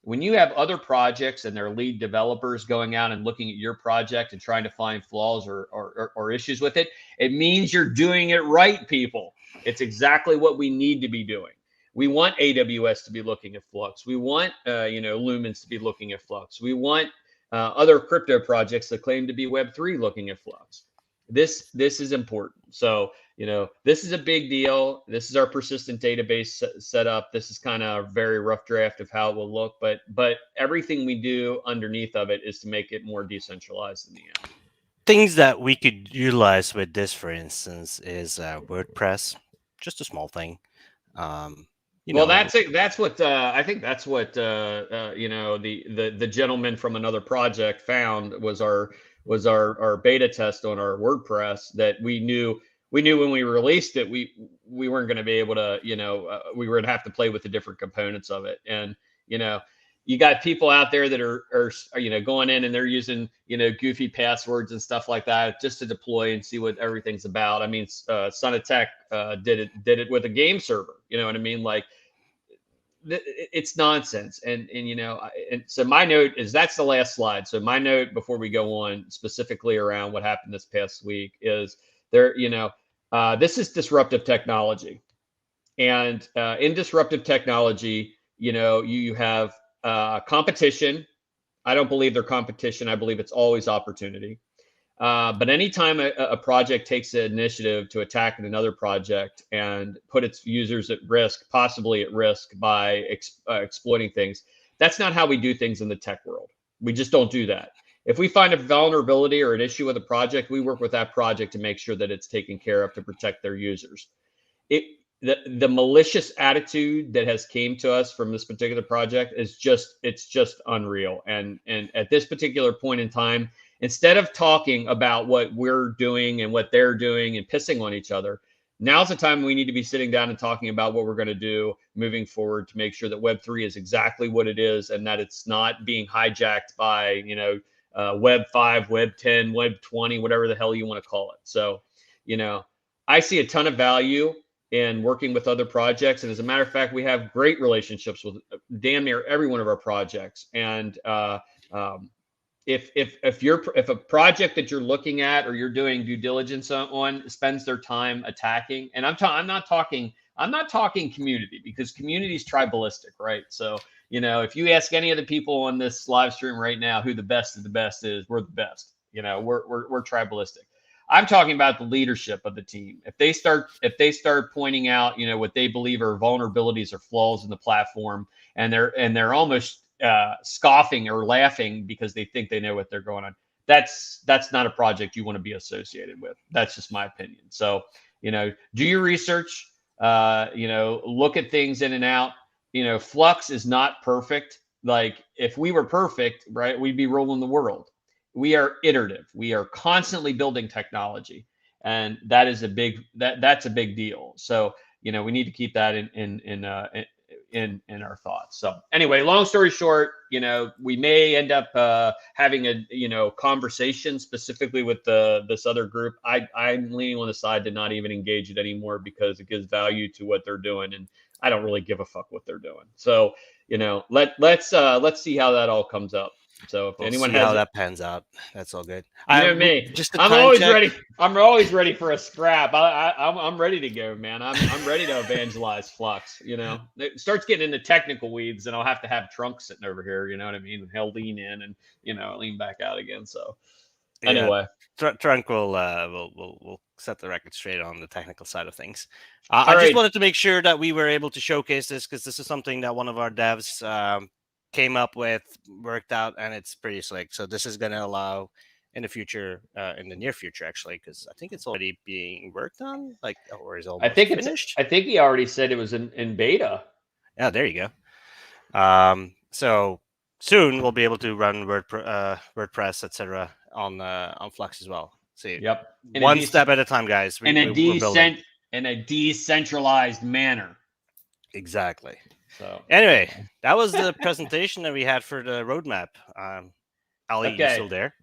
When you have other projects and their lead developers going out and looking at your project and trying to find flaws or issues with it, it means you're doing it right, people. It's exactly what we need to be doing. We want AWS to be looking at Flux. We want Lumens to be looking at Flux. We want other crypto projects that claim to be Web3 looking at Flux. This is important. So, this is a big deal. This is our persistent database set up. This is kind of a very rough draft of how it will look, but everything we do underneath of it is to make it more decentralized in the end. Things that we could utilize with this, for instance, is WordPress. Just a small thing. That's it. That's what I think. That's what the gentleman from another project found was our beta test on our WordPress, that we knew when we released it, we weren't going to be able to, we were going to have to play with the different components of it. And, you got people out there that are going in and they're using, goofy passwords and stuff like that just to deploy and see what everything's about. I mean, Son of Tech did it with a game server. You know what I mean? Like, it's nonsense. And so my note is, that's the last slide. So my note before we go on specifically around what happened this past week is this is disruptive technology. And in disruptive technology, you have competition. I don't believe they're competition. I believe it's always opportunity. But anytime a project takes the initiative to attack another project and put its users at risk, possibly at risk by exploiting things, that's not how we do things in the tech world. We just don't do that. If we find a vulnerability or an issue with a project, we work with that project to make sure that it's taken care of to protect their users. The malicious attitude that has came to us from this particular project is just unreal. And at this particular point in time, instead of talking about what we're doing and what they're doing and pissing on each other, now's the time we need to be sitting down and talking about what we're going to do moving forward to make sure that Web3 is exactly what it is, and that it's not being hijacked by, Web 5, Web 10, Web 20, whatever the hell you want to call it. So I see a ton of value in working with other projects. And as a matter of fact, we have great relationships with damn near every one of our projects. And if a project that you're looking at or you're doing due diligence on spends their time attacking, and I'm not talking community, because community is tribalistic, right? So if you ask any of the people on this live stream right now who the best of the best is, we're the best. We're tribalistic. I'm talking about the leadership of the team. If they start pointing out, what they believe are vulnerabilities or flaws in the platform, and they're almost scoffing or laughing because they think they know what they're going on, that's not a project you want to be associated with. That's just my opinion. So, do your research, look at things in and out. Flux is not perfect. Like, if we were perfect, right, we'd be ruling the world. We are iterative. We are constantly building technology, and that is that's a big deal. So, we need to keep that in our thoughts. So anyway, long story short, we may end up having a conversation specifically with this other group. I'm leaning on the side to not even engage it anymore, because it gives value to what they're doing, and I don't really give a fuck what they're doing. So let's see how that all comes up. So if anyone see has how that pans out, that's all good. Me, just I'm always ready. I'm always ready for a scrap. I'm ready to go, man. I'm ready to evangelize Flux. It starts getting into technical weeds, and I'll have to have Trunk sitting over here. You know what I mean? And he'll lean in and lean back out again. So anyway, Trunk will set the record straight on the technical side of things. I just wanted to make sure that we were able to showcase this, because this is something that one of our devs came up with, worked out, and it's pretty slick. So this is going to allow in the future, in the near future, actually, because I think it's already being worked on, or is almost finished. I think he already said it was in beta. Yeah, there you go. So soon we'll be able to run WordPress, etc. on Flux as well. See, yep, one step at a time, guys. In a decentralized manner. Exactly. So anyway, that was the presentation that we had for the roadmap. Ali, you still there?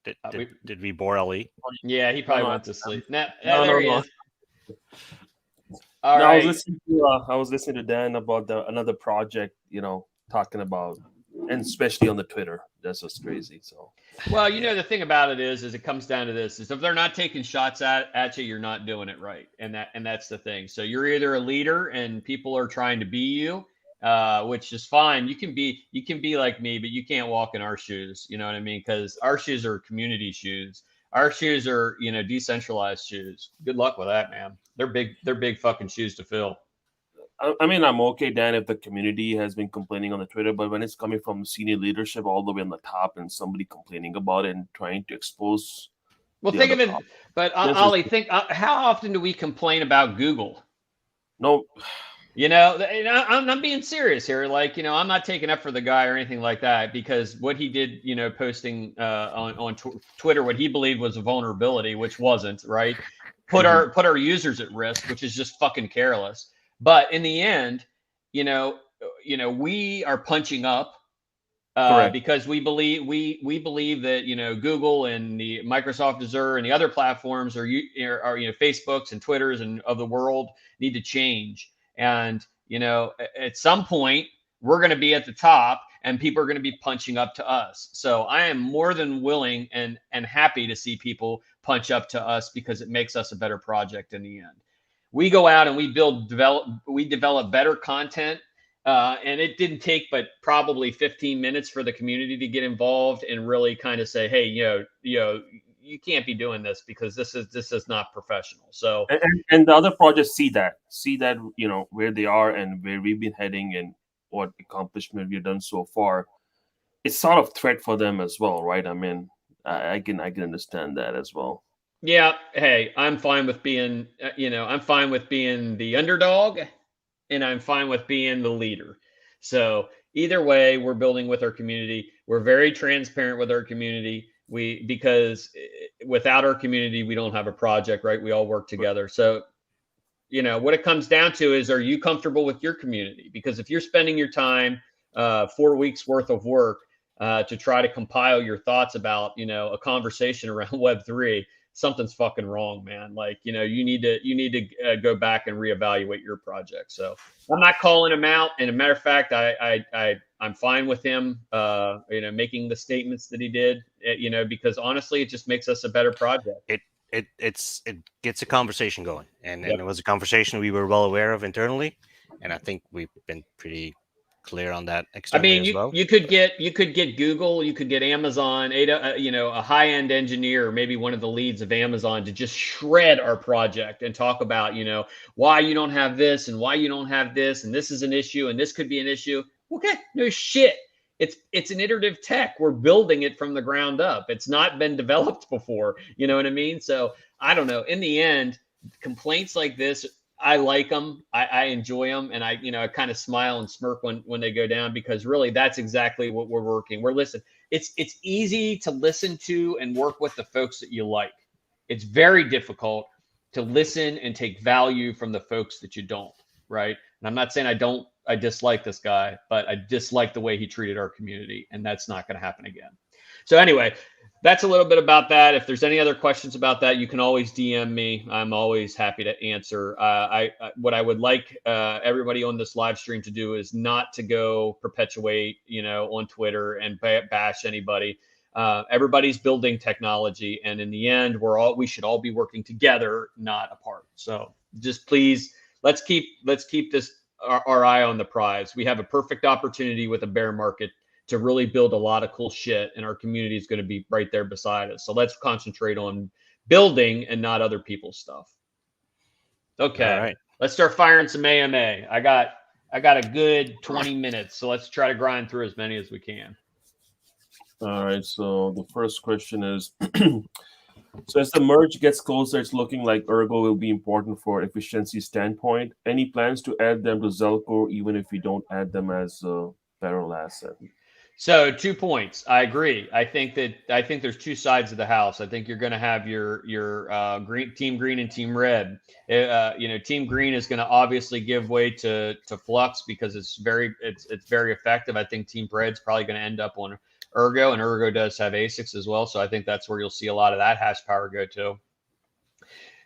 Did we bore Ali? Yeah, he probably went to sleep. No. He is. All right. I was listening to Dan about another project, talking about, and especially on the Twitter. That's just crazy. So, well, the thing about it is it comes down to this: is if they're not taking shots at you, you're not doing it right, and that's the thing. So you're either a leader and people are trying to be you, which is fine. You can be like me, but you can't walk in our shoes. You know what I mean? Because our shoes are community shoes. Our shoes are decentralized shoes. Good luck with that, man. They're big fucking shoes to fill. I mean, I'm okay, Dan, if the community has been complaining on the Twitter, but when it's coming from senior leadership all the way on the top and somebody complaining about it and trying to expose. Well, think of it, but Ali, think how often do we complain about Google? No. I'm being serious here. I'm not taking up for the guy or anything like that, because what he did, posting on Twitter, what he believed was a vulnerability, which wasn't, right? Put our users at risk, which is just fucking careless. But in the end, we are punching up because we believe that Google and the Microsoft Azure and the other platforms are Facebooks and Twitters and of the world need to change. And at some point we're going to be at the top, and people are going to be punching up to us. So I am more than willing and happy to see people punch up to us, because it makes us a better project in the end. We go out and we develop better content. And it didn't take but probably 15 minutes for the community to get involved and really kind of say, hey, you can't be doing this, because this is not professional. So and the other projects see that where they are and where we've been heading and what accomplishment we've done so far. It's sort of threat for them as well, right? I mean, I can understand that as well. Yeah. Hey, I'm fine with being the underdog, and I'm fine with being the leader. So either way, we're building with our community. We're very transparent with our community. Because without our community, we don't have a project, right? We all work together. So, what it comes down to is, are you comfortable with your community? Because if you're spending your time, 4 weeks worth of work, to try to compile your thoughts about, a conversation around Web3, something's fucking wrong, man. Like, you need to go back and reevaluate your project. So I'm not calling him out. And a matter of fact, I'm fine with him, making the statements that he did, because honestly, it just makes us a better project. It gets a conversation going, and it was a conversation we were well aware of internally, and I think we've been pretty clear on that externally as well. You could get Google, you could get Amazon, a high-end engineer, maybe one of the leads of Amazon, to just shred our project and talk about, why you don't have this and why you don't have this, and this is an issue and this could be an issue. Okay, no shit. It's an iterative tech. We're building it from the ground up. It's not been developed before. You know what I mean? So I don't know. In the end, complaints like this, I like them. I enjoy them. And I kind of smile and smirk when they go down, because really that's exactly what we're working. We're listening. It's easy to listen to and work with the folks that you like. It's very difficult to listen and take value from the folks that you don't, right? And I'm not saying I dislike this guy, but I dislike the way he treated our community, and that's not going to happen again. So anyway, that's a little bit about that. If there's any other questions about that, you can always DM me. I'm always happy to answer. What I would like everybody on this live stream to do is not to go perpetuate, on Twitter and bash anybody. Everybody's building technology, and in the end, we should all be working together, not apart. So just please, let's keep this our eye on the prize. We have a perfect opportunity with a bear market to really build a lot of cool shit, and our community is going to be right there beside us. So let's concentrate on building and not other people's stuff. Okay. All right. Let's start firing some AMA. I got a good 20 minutes, so let's try to grind through as many as we can. All right. So the first question is, so as the merge gets closer, it's looking like Ergo will be important for efficiency standpoint. Any plans to add them to Zelcore, even if you don't add them as a parallel asset? So 2 points. I agree. I think there's two sides of the house. I think you're going to have your team green and team red. Team green is going to obviously give way to Flux because it's very effective. I think team red's probably going to end up on Ergo, and Ergo does have ASICs as well. So I think that's where you'll see a lot of that hash power go to.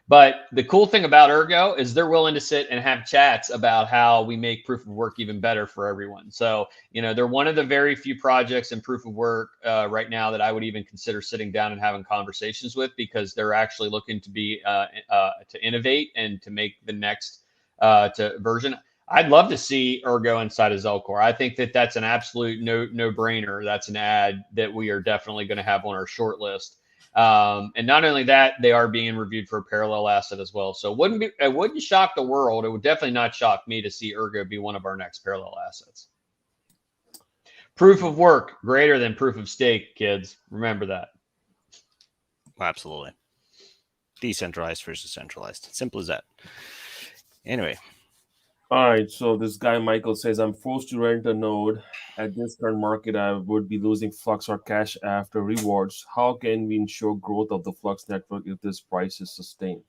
But the cool thing about Ergo is they're willing to sit and have chats about how we make proof of work even better for everyone. So, they're one of the very few projects in proof of work right now that I would even consider sitting down and having conversations with, because they're actually looking to be to innovate and to make the next version. I'd love to see Ergo inside of Zelcore. I think that's an absolute no-brainer. That's an ad that we are definitely going to have on our short list. And not only that, they are being reviewed for a parallel asset as well. So it wouldn't shock the world. It would definitely not shock me to see Ergo be one of our next parallel assets. Proof of work greater than proof of stake, kids. Remember that. Absolutely. Decentralized versus centralized. Simple as that. Anyway. All right, so this guy Michael says, I'm forced to rent a node. At this current market, I would be losing Flux or cash after rewards. How can we ensure growth of the Flux network if this price is sustained?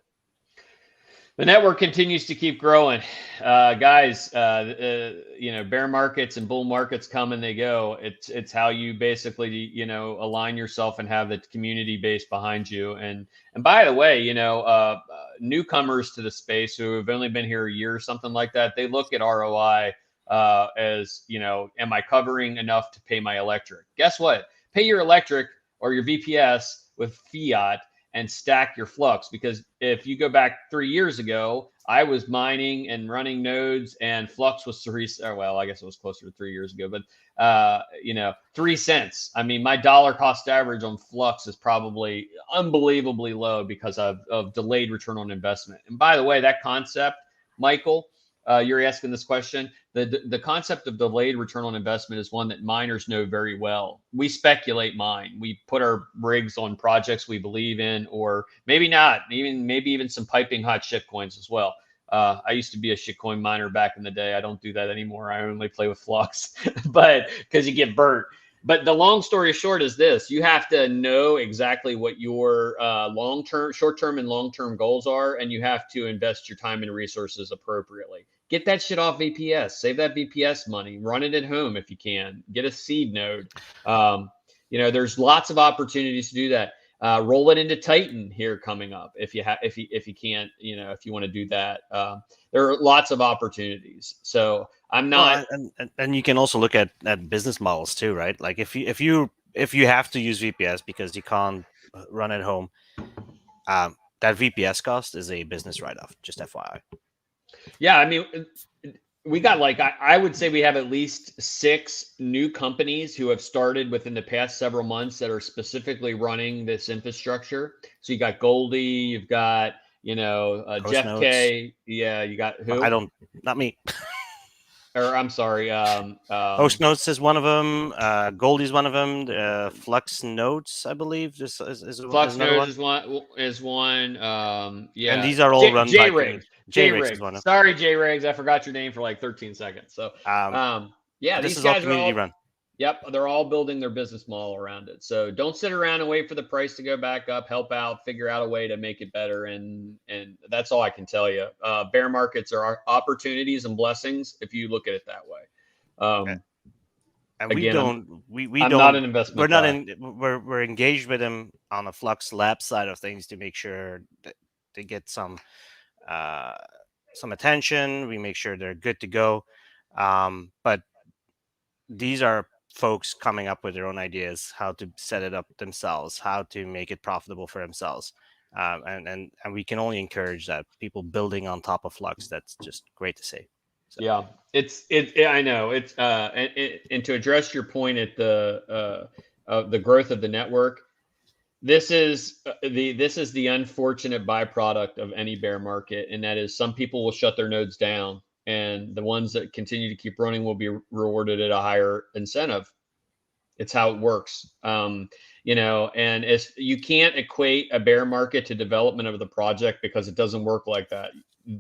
The network continues to keep growing. Guys, bear markets and bull markets come and they go. It's how you basically, align yourself and have the community base behind you. And by the way, newcomers to the space who have only been here a year or something like that, they look at ROI as, am I covering enough to pay my electric? Guess what? Pay your electric or your VPS with fiat and stack your Flux, because if you go back 3 years ago, I was mining and running nodes, and Flux was I guess it was closer to 3 years ago, but 3 cents. I mean, my dollar cost average on Flux is probably unbelievably low because of delayed return on investment. And by the way, that concept, Michael, you're asking this question. The concept of delayed return on investment is one that miners know very well. We speculate mine. We put our rigs on projects we believe in, or maybe not, maybe even some piping hot shitcoins as well. I used to be a shitcoin miner back in the day. I don't do that anymore. I only play with Flux, but because you get burnt. But the long story short is this: you have to know exactly what your short-term and long-term goals are, and you have to invest your time and resources appropriately. Get that shit off VPS. Save that VPS money. Run it at home if you can. Get a seed node. There's lots of opportunities to do that. Roll it into Titan here coming up if you can't, if you want to do that. There are lots of opportunities. So I'm not. And you can also look at business models too, right? Like if you have to use VPS because you can't run at home, that VPS cost is a business write-off. Just FYI. Yeah, I mean, we got I would say we have at least 6 new companies who have started within the past several months that are specifically running this infrastructure. So you got Goldie, you've got Jeff Notes. K. Yeah, you got who? Not me. Or I'm sorry. Host Notes is one of them. Goldie's one of them. Flux Notes, I believe, is Flux another Nodes one. is one. Yeah. And these are all run by J-Rigs. J-Rigs is one of them. Sorry, J-Rigs. I forgot your name for like 13 seconds. So, yeah, this these is guys all community run. Yep, they're all building their business model around it. So don't sit around and wait for the price to go back up. Help out, figure out a way to make it better, and that's all I can tell you. Bear markets are opportunities and blessings if you look at it that way. And again, I'm not an investment. We're engaged with them on the Flux Lab side of things to make sure that they get some attention. We make sure they're good to go. But these are folks coming up with their own ideas, how to set it up themselves, how to make it profitable for themselves. And we can only encourage that, people building on top of Flux. That's just great to see. So. Yeah, I know it's and to address your point at the growth of the network, this is the unfortunate byproduct of any bear market, and that is some people will shut their nodes down, and the ones that continue to keep running will be rewarded at a higher incentive. It's how it works. And you can't equate a bear market to development of the project, because it doesn't work like that.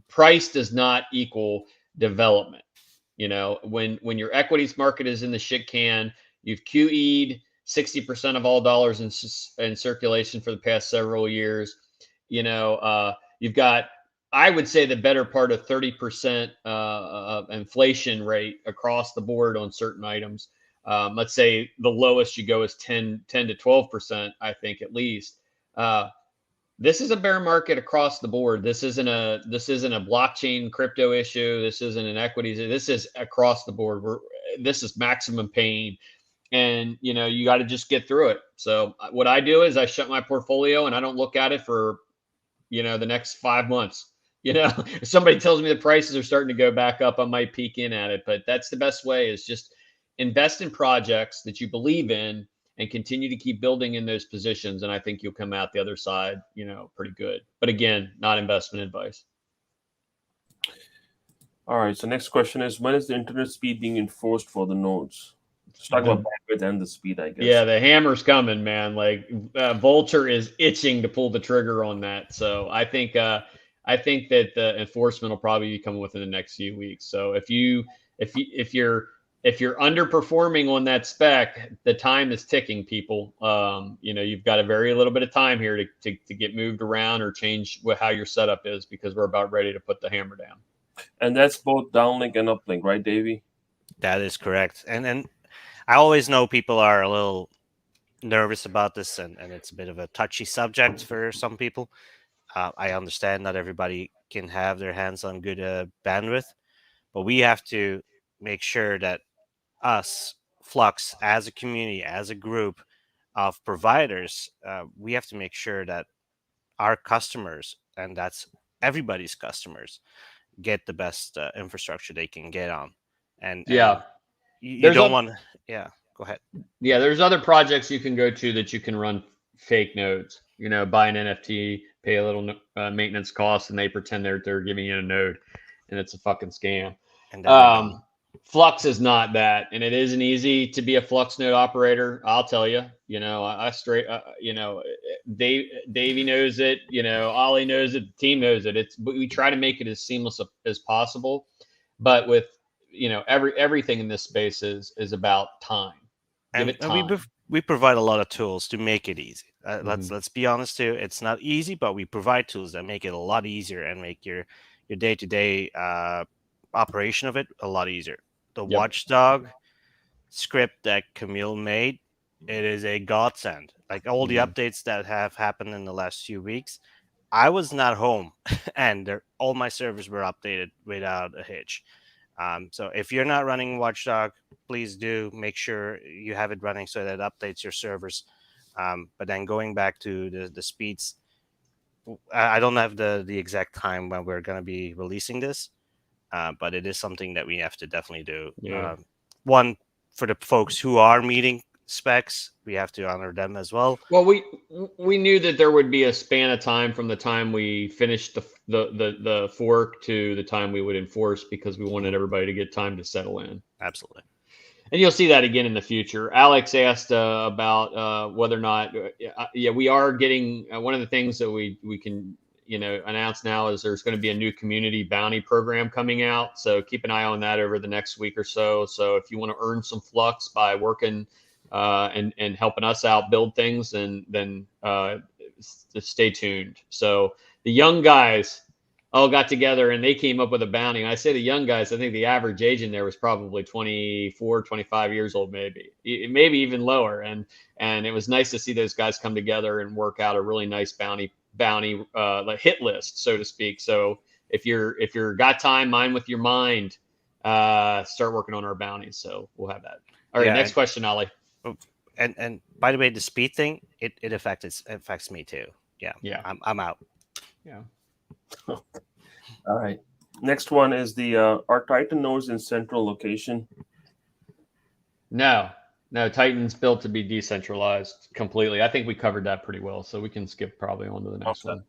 Price does not equal development. When your equities market is in the shit can, you've QE'd 60% of all dollars in circulation for the past several years. You've got, I would say, the better part of 30% inflation rate across the board on certain items. Let's say the lowest you go is 10 to 12%, I think, at least. This is a bear market across the board. This isn't a blockchain crypto issue. This isn't an equities. This is across the board. This is maximum pain, and you got to just get through it. So what I do is I shut my portfolio and I don't look at it for the next 5 months. If somebody tells me the prices are starting to go back up, I might peek in at it. But that's the best way, is just invest in projects that you believe in and continue to keep building in those positions. And I think you'll come out the other side, pretty good. But again, not investment advice. All right. So next question is, when is the internet speed being enforced for the nodes? Let's talk about bandwidth and the speed, I guess. Yeah, the hammer's coming, man. Like Vulture is itching to pull the trigger on that. So I think that the enforcement will probably be coming within the next few weeks. So if you're underperforming on that spec, the time is ticking, people. You've got a very little bit of time here to get moved around or change how your setup is, because we're about ready to put the hammer down. And that's both downlink and uplink, right, Davey? That is correct. And I always know people are a little nervous about this, and it's a bit of a touchy subject for some people. I understand not everybody can have their hands on good bandwidth, but we have to make sure that us, Flux, as a community, as a group of providers, we have to make sure that our customers, and that's everybody's customers, get the best infrastructure they can get on. And you don't want to. Yeah, go ahead. Yeah, there's other projects you can go to that you can run fake nodes. Buy an NFT, pay a little maintenance cost, and they pretend they're giving you a node, and it's a fucking scam. And Flux is not that, and it isn't easy to be a Flux node operator. I'll tell you. I straight. Davey knows it. Ollie knows it. The team knows it. We try to make it as seamless as possible, but with everything in this space is about time. Give it time. We provide a lot of tools to make it easy. Let's be honest too. It's not easy, but we provide tools that make it a lot easier and make your day-to-day operation of it a lot easier. The Watchdog script that Camille made it is a godsend. Like all the updates that have happened in the last few weeks, I was not home, and all my servers were updated without a hitch. So if you're not running Watchdog, please do make sure you have it running so that it updates your servers. But then going back to the speeds, I don't have the exact time when we're going to be releasing this, but it is something that we have to definitely do. Yeah. One, for the folks who are meeting specs, we have to honor them as well. Well, we knew that there would be a span of time from the time we finished the fork to the time we would enforce, because we wanted everybody to get time to settle in. Absolutely. And you'll see that again in the future. Alex asked about whether or not, we are getting one of the things that we can announce now is there's going to be a new community bounty program coming out. So keep an eye on that over the next week or so. So if you want to earn some Flux by working and helping us out build things, and then stay tuned. So the young guys all got together and they came up with a bounty. And I say the young guys, I think the average age in there was probably 24, 25 years old, maybe even lower. And it was nice to see those guys come together and work out a really nice bounty like hit list, so to speak. So if you're got time, mind with your mind, start working on our bounties. So we'll have that. All right, next question, Ali. And by the way, the speed thing, it affects me too. Yeah. I'm out. Yeah. All right. Next one is are Titan nodes in central location? No, Titan's built to be decentralized completely. I think we covered that pretty well, so we can skip probably on to the next one.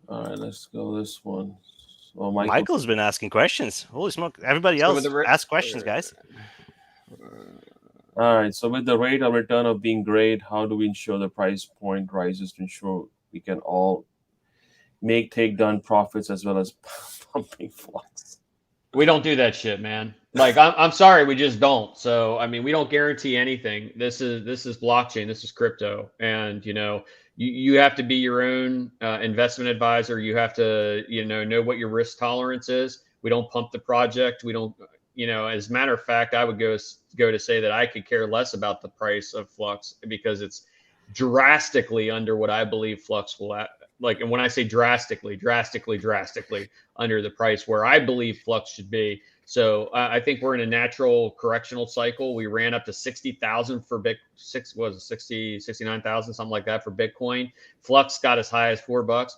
All right, let's go this one. Well, Michael's been asking questions. Holy smoke. Everybody else ask questions, guys. All right, so with the rate of return of being great, how do we ensure the price point rises to ensure we can all make takedown profits as well as pumping Flux? We don't do that shit, man. Like I'm sorry, we just don't. So I mean, we don't guarantee anything. This is blockchain. This is crypto, and you have to be your own investment advisor. You have to know what your risk tolerance is. We don't pump the project. We don't. As a matter of fact, I would go to say that I could care less about the price of Flux, because it's drastically under what I believe Flux will like. And when I say drastically under the price where I believe Flux should be. So I think we're in a natural correctional cycle. We ran up to 60,000 for 69,000, something like that for Bitcoin. Flux got as high as $4.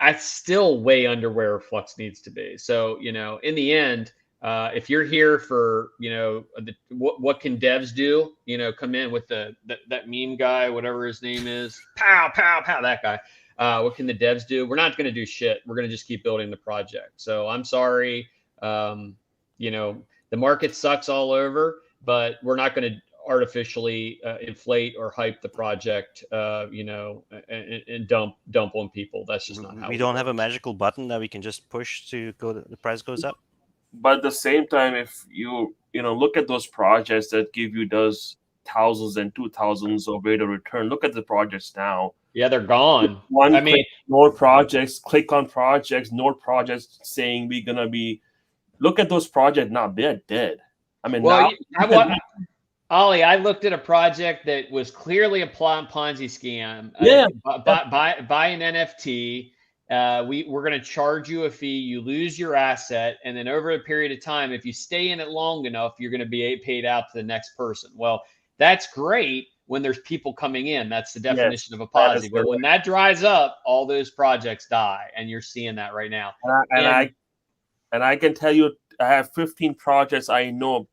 That's still way under where Flux needs to be. So, in the end, if you're here for, what can devs do, come in with that meme guy, whatever his name is, pow, pow, pow, that guy. What can the devs do? We're not going to do shit. We're going to just keep building the project. So I'm sorry. The market sucks all over, but we're not going to artificially inflate or hype the project, and dump on people. That's just not how we don't have a magical button that we can just push to the price goes up. But at the same time, if you look at those projects that give you those thousands and 2,000s of rate of return, look at the projects now. Yeah, they're gone. More projects, click on projects, more projects saying we're gonna be. Look at those projects now; they're dead. I mean, Ollie, I looked at a project that was clearly a Ponzi scam. Yeah, buy an NFT. We're going to charge you a fee. You lose your asset, and then over a period of time, if you stay in it long enough, you're going to be paid out to the next person. Well, that's great when there's people coming in. That's the definition of a Ponzi. But when that dries up, all those projects die, and you're seeing that right now. And I can tell you, I have 15 projects I know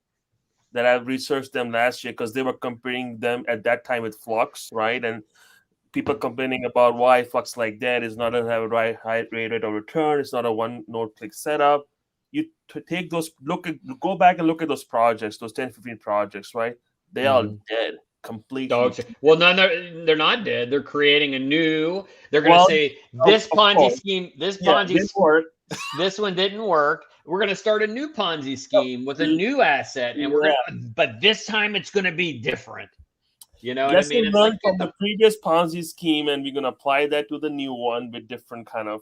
that I've researched them last year because they were comparing them at that time with Flux, right? And people complaining about why Flux like that is not going to have a high rate of return. It's not a one node click setup. You take those, go back and look at those projects, those 10, 15 projects, right? They are dead completely. Well, no, they're not dead. They're creating a new. They're going to say this Ponzi scheme, this one didn't work. We're going to start a new Ponzi scheme with a new asset, and but this time it's going to be different. You know what I mean? It's learn from the previous Ponzi scheme, and we're going to apply that to the new one with different kind of.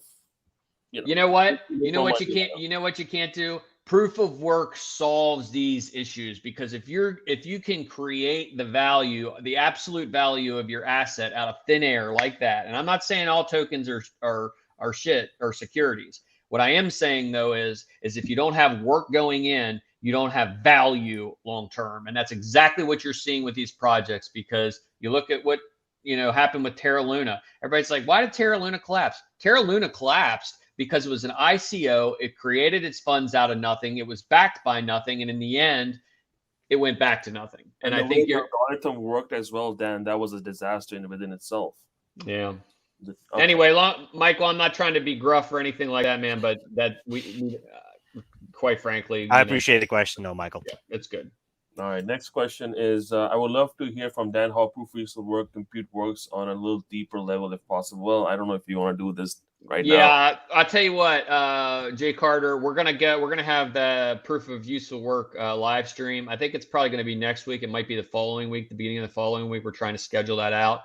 You know what? You know what you can't do? proof of work solves these issues, because if you can create the value, the absolute value of your asset out of thin air like that, and I'm not saying all tokens are shit or securities. What I am saying though is if you don't have work going in, you don't have value long term, and that's exactly what you're seeing with these projects. Because you look at what happened with Terra Luna. Everybody's like, why did Terra Luna collapse? Terra Luna collapsed because it was an ICO. It created its funds out of nothing. It was backed by nothing. And in the end, it went back to nothing. And I think your algorithm worked as well, Dan. That was a disaster within itself. Yeah. Okay. Anyway, Michael, I'm not trying to be gruff or anything like that, man, but that we quite frankly, I appreciate the question, though, Michael. Yeah, it's good. All right. Next question is: I would love to hear from Dan how proof of use of work compute works on a little deeper level, if possible. Well, I don't know if you want to do this right now. Yeah, I'll tell you what, Jay Carter, we're gonna have the proof of use of work live stream. I think it's probably gonna be next week. It might be the following week, the beginning of the following week. We're trying to schedule that out,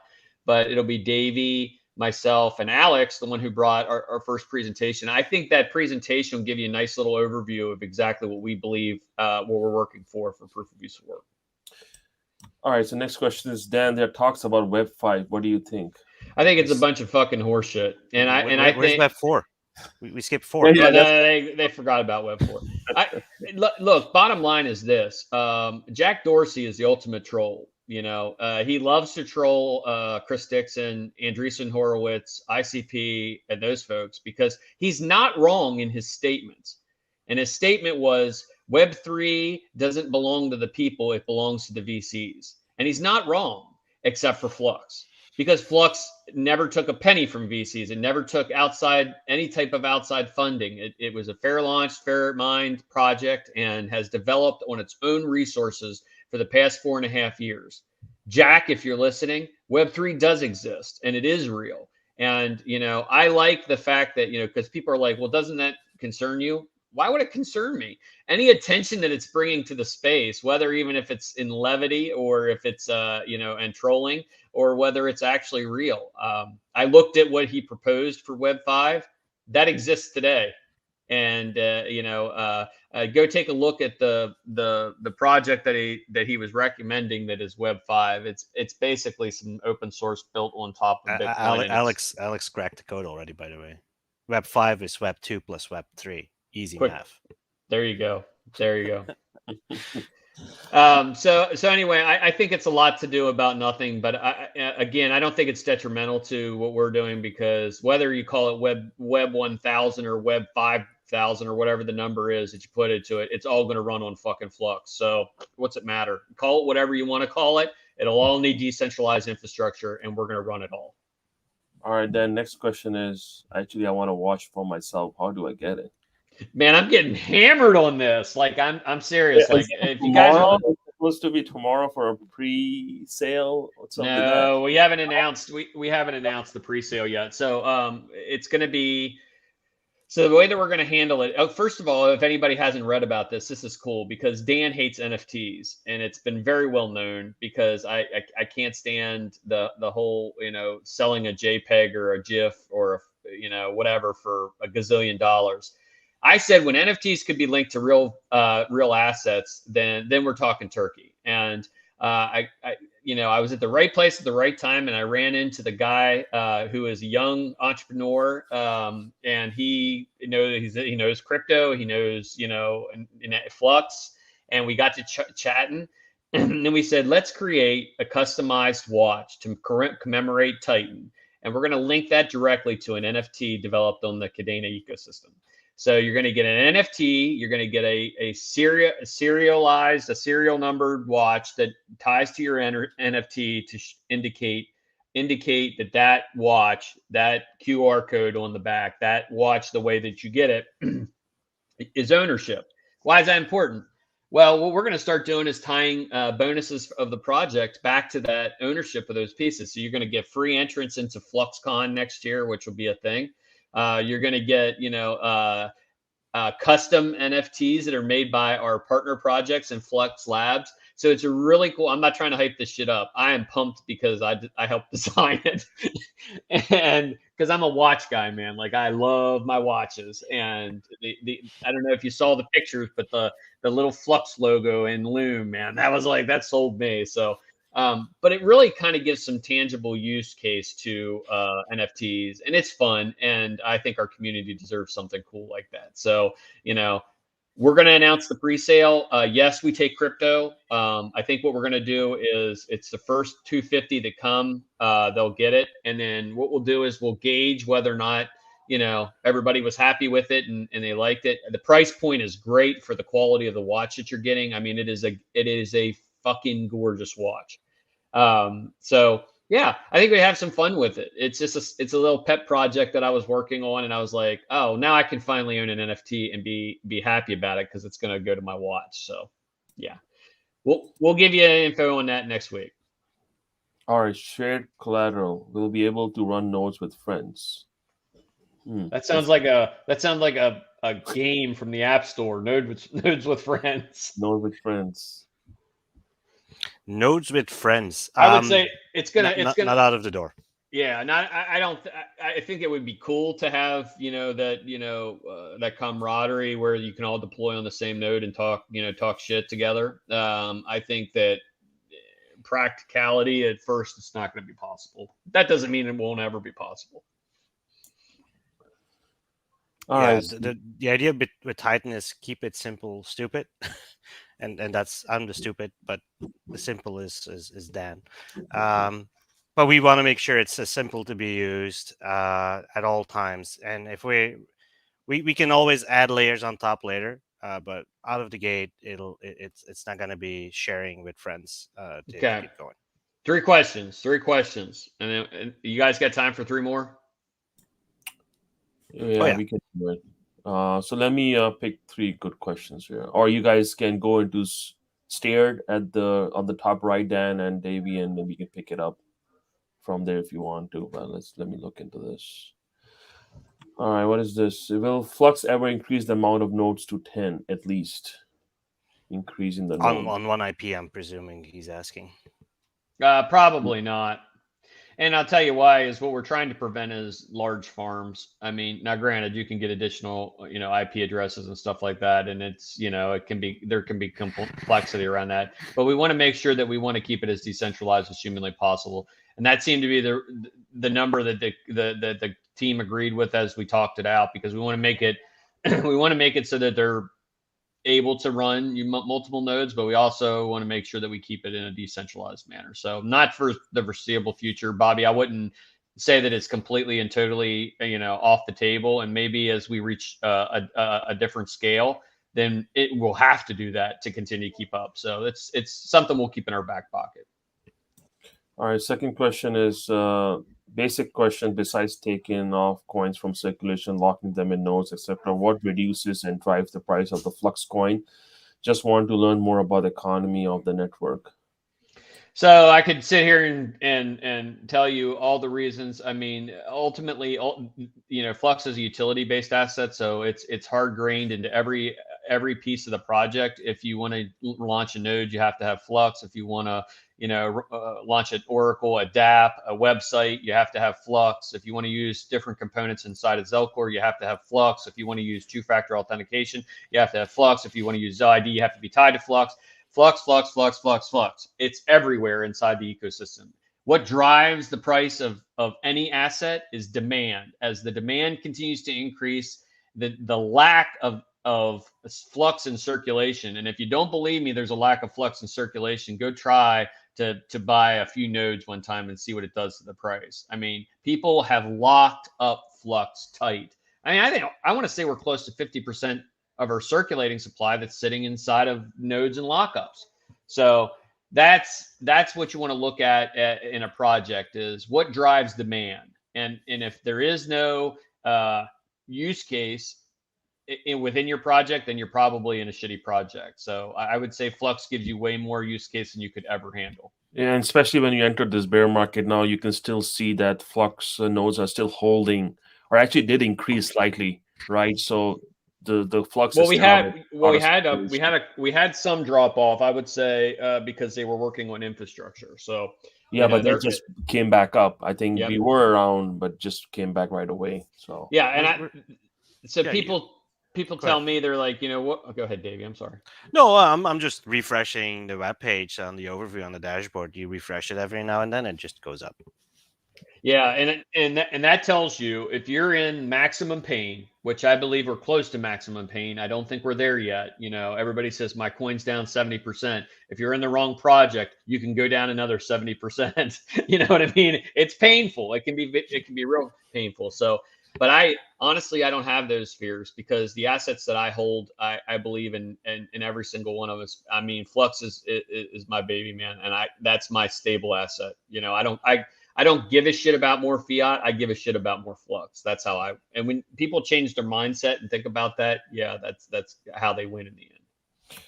but it'll be Davey, myself, and Alex, the one who brought our first presentation. I think that presentation will give you a nice little overview of exactly what we believe, what we're working for proof of use of work. All right. So next question is, Dan, there talks about Web 5. What do you think? I think it's a bunch of fucking horseshit. And I think where's Web 4? We skipped 4. Yeah, they forgot about Web 4. Look, bottom line is this: Jack Dorsey is the ultimate troll. He loves to troll Chris Dixon, Andreessen Horowitz, ICP, and those folks, because he's not wrong in his statements. And his statement was Web3 doesn't belong to the people, it belongs to the VCs. And he's not wrong, except for Flux, because Flux never took a penny from VCs. It never took any type of outside funding. It was a fair launch, fair mind project, and has developed on its own resources for the past 4.5 years. Jack, if you're listening, Web3 does exist and it is real. And, I like the fact that, because people are like, well, doesn't that concern you? Why would it concern me? Any attention that it's bringing to the space, whether even if it's in levity or if it's, and trolling, or whether it's actually real. I looked at what he proposed for Web 5. That exists today. And, go take a look at the project that he was recommending that is Web 5. It's basically some open source built on top of Bitcoin. Alex cracked the code already, by the way. Web 5 is Web 2 plus Web 3. Easy math. There you go. So anyway, I think it's a lot to do about nothing. But I don't think it's detrimental to what we're doing, because whether you call it Web 1000 or Web 5000 or whatever the number is that you put into it, it's all going to run on fucking Flux. So what's it matter? Call it whatever you want to call it. It'll all need decentralized infrastructure, and we're going to run it all. All right, then next question is, actually, I want to watch for myself. How do I get it? Man, I'm getting hammered on this. Like, I'm serious. Like, if you guys are supposed to be tomorrow for a pre-sale or something. No, we haven't announced. We haven't announced the pre-sale yet. So it's going to be. So the way that we're going to handle it. Oh, first of all, if anybody hasn't read about this is cool, because Dan hates NFTs, and it's been very well known, because I can't stand the whole selling a JPEG or a GIF or whatever for a gazillion dollars. I said when NFTs could be linked to real assets, then we're talking turkey. And I was at the right place at the right time, and I ran into the guy who is a young entrepreneur, and he knows crypto, he knows Flux, and we got to chatting, and then we said, let's create a customized watch to commemorate Titan, and we're going to link that directly to an NFT developed on the Cadena ecosystem. So you're going to get an NFT, you're going to get a serial numbered watch that ties to your NFT to indicate that watch, that QR code on the back, that watch, the way that you get it is ownership. Why is that important? Well, what we're going to start doing is tying bonuses of the project back to that ownership of those pieces. So you're going to get free entrance into FluxCon next year, which will be a thing. You're going to get, custom NFTs that are made by our partner projects in Flux Labs. So it's a really cool. I'm not trying to hype this shit up. I am pumped because I helped design it, and because I'm a watch guy, man. Like I love my watches, and I don't know if you saw the pictures, but the little Flux logo in Loom, man, that sold me. So. But it really kind of gives some tangible use case to NFTs, and it's fun. And I think our community deserves something cool like that. So, we're going to announce the pre-sale. Yes, we take crypto. I think what we're going to do is it's the first 250 that come, they'll get it. And then what we'll do is we'll gauge whether or not, everybody was happy with it and they liked it. The price point is great for the quality of the watch that you're getting. I mean, it is a fucking gorgeous watch. So yeah, I think we have some fun with it. It's just it's a little pet project that I was working on, and I was like, oh, now I can finally own an NFT and be happy about it because it's going to go to my watch. So yeah, we'll give you info on that next week. All right, shared collateral. We'll be able to run nodes with friends. That sounds like a game from the App Store. Nodes with friends. Nodes with friends. Nodes with friends. I would say it's gonna not out of the door. Yeah, I think it would be cool to have that camaraderie where you can all deploy on the same node and talk shit together. I think that practicality at first it's not going to be possible. That doesn't mean it won't ever be possible. All right. The idea with Titan is keep it simple, stupid. And that's I'm the stupid, but the simple is Dan. But we want to make sure it's simple to be used at all times. And if we can always add layers on top later, but out of the gate, it's not going to be sharing with friends to keep going. Three questions, and then you guys got time for three more? Yeah, we can do it. So let me pick three good questions here, or you guys can go into stared on the top right, Dan and Davey, and then we can pick it up from there if you want to. But let me look into this. All right, what is this? Will Flux ever increase the amount of nodes to 10 at least? Increasing the on one IP, I'm presuming he's asking. Probably not. And I'll tell you why is what we're trying to prevent is large farms. I mean, now granted, you can get additional, IP addresses and stuff like that. And it's, there can be complexity around that, but we want to make sure that we want to keep it as decentralized as humanly possible. And that seemed to be the number that the team agreed with as we talked it out, because we want to make it, so that they're able to run multiple nodes, but we also want to make sure that we keep it in a decentralized manner. So not for the foreseeable future, Bobby. I wouldn't say that it's completely and totally, off the table. And maybe as we reach a different scale, then it will have to do that to continue to keep up. So it's something we'll keep in our back pocket. All right. Second question is basic question. Besides taking off coins from circulation, locking them in nodes, etc., what reduces and drives the price of the Flux coin? Just want to learn more about the economy of the network. So I could sit here and tell you all the reasons. I mean, ultimately, Flux is a utility-based asset, so it's hard grained into every piece of the project. If you want to launch a node, you have to have Flux. If you want to launch an Oracle, a DApp, a website, you have to have Flux. If you want to use different components inside of Zelcore, you have to have Flux. If you want to use two-factor authentication, you have to have Flux. If you want to use ZID, you have to be tied to Flux. Flux. It's everywhere inside the ecosystem. What drives the price of any asset is demand. As the demand continues to increase, the lack of Flux in circulation. And if you don't believe me, there's a lack of Flux in circulation. Go try to buy a few nodes one time and see what it does to the price. I mean, people have locked up Flux tight. I want to say we're close to 50% of our circulating supply that's sitting inside of nodes and lockups. So that's what you want to look at in a project, is what drives demand. And if there is no use case within your project, then you're probably in a shitty project. So I would say Flux gives you way more use case than you could ever handle. Yeah, and especially when you enter this bear market now, you can still see that Flux nodes are still holding, or actually did increase slightly, right? So the Flux. Well, is we still on had a- well, on we a had situation. we had some drop off, I would say, because they were working on infrastructure. So, Yeah, but they they're just came back up. I think yep, we were around, but just came back right away. So yeah, and We're, so yeah, you, people go ahead. tell me they're like, what? Oh, go ahead, Davey. I'm sorry. No, I'm just refreshing the web page on the overview on the dashboard. You refresh it every now and then, it just goes up. Yeah, and that tells you if you're in maximum pain, which I believe we're close to maximum pain. I don't think we're there yet. Everybody says my coin's down 70%. If you're in the wrong project, you can go down another 70%. You know what I mean? It's painful. It can be real painful. So, but I honestly I don't have those fears because the assets that I hold, I believe in every single one of us. I mean, Flux is my baby, man, and that's my stable asset. I don't give a shit about more fiat. I give a shit about more Flux. That's how and when people change their mindset and think about that, yeah, that's how they win in the end.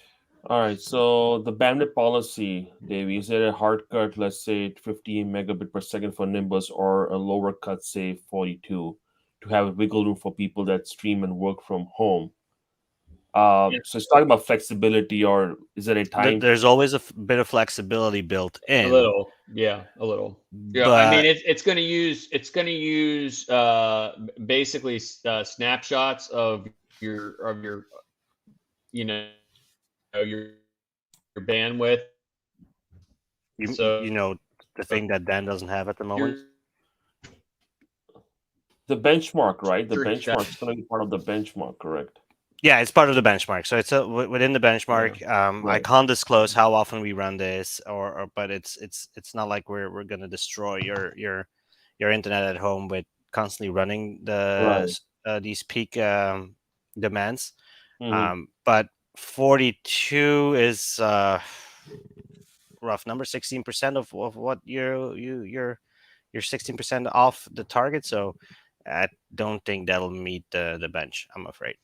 all right. So the bandwidth policy, Davey, is there a hard cut, let's say 15 megabit per second for Nimbus, or a lower cut, say 42, to have a wiggle room for people that stream and work from home? Yeah, So it's talking about flexibility, or is there a time? There's always a bit of flexibility built a in, little. Yeah, a little. Yeah, I mean but it's going to use basically snapshots of your you know your bandwidth. So you know the thing that Dan doesn't have at the moment. you're The benchmark, right? The sure benchmark is going to be part of the benchmark, correct? Yeah, it's part of the benchmark. So it's within the benchmark. yeah, I Right. can't disclose how often we run this, but it's not like we're gonna destroy your internet at home with constantly running Right. these peak demands. Hmm. But 42 is rough number, 16% of what you're 16% off the target. So I don't think that'll meet the bench, I'm afraid.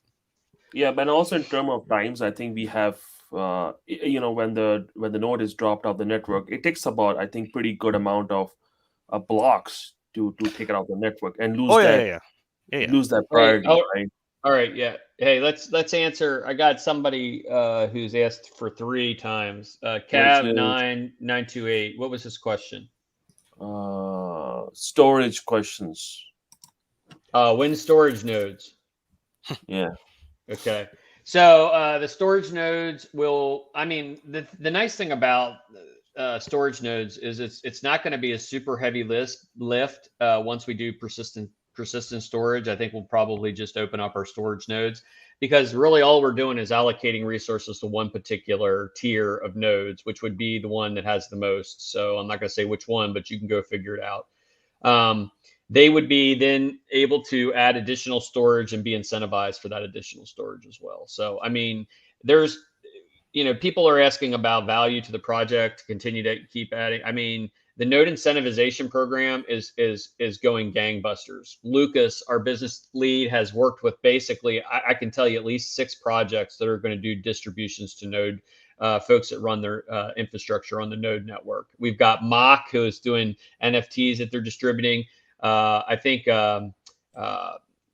Yeah, but also in terms of times, I think we have, when the node is dropped off the network, it takes about, I think, pretty good amount of blocks to take it off the network and Oh yeah. lose that Hey, priority, right? all right, yeah. Hey, let's answer. I got somebody who's asked for 3 times. Which Cav is 9928. What was his question? storage questions. When storage nodes. Yeah. Okay. So the storage nodes will. I mean, the nice thing about storage nodes is it's not going to be a super heavy lift once we do persistent storage. I think we'll probably just open up our storage nodes because really all we're doing is allocating resources to one particular tier of nodes, which would be the one that has the most. So I'm not going to say which one, but you can go figure it out. They would be then able to add additional storage and be incentivized for that additional storage as well. So, I mean, there's, people are asking about value to the project to continue to keep adding. I mean, the node incentivization program is going gangbusters. Lucas, our business lead, has worked with basically, I can tell you at least 6 projects that are going to do distributions to node folks that run their infrastructure on the node network. We've got Mock, who is doing NFTs that they're distributing. I think DocuShield,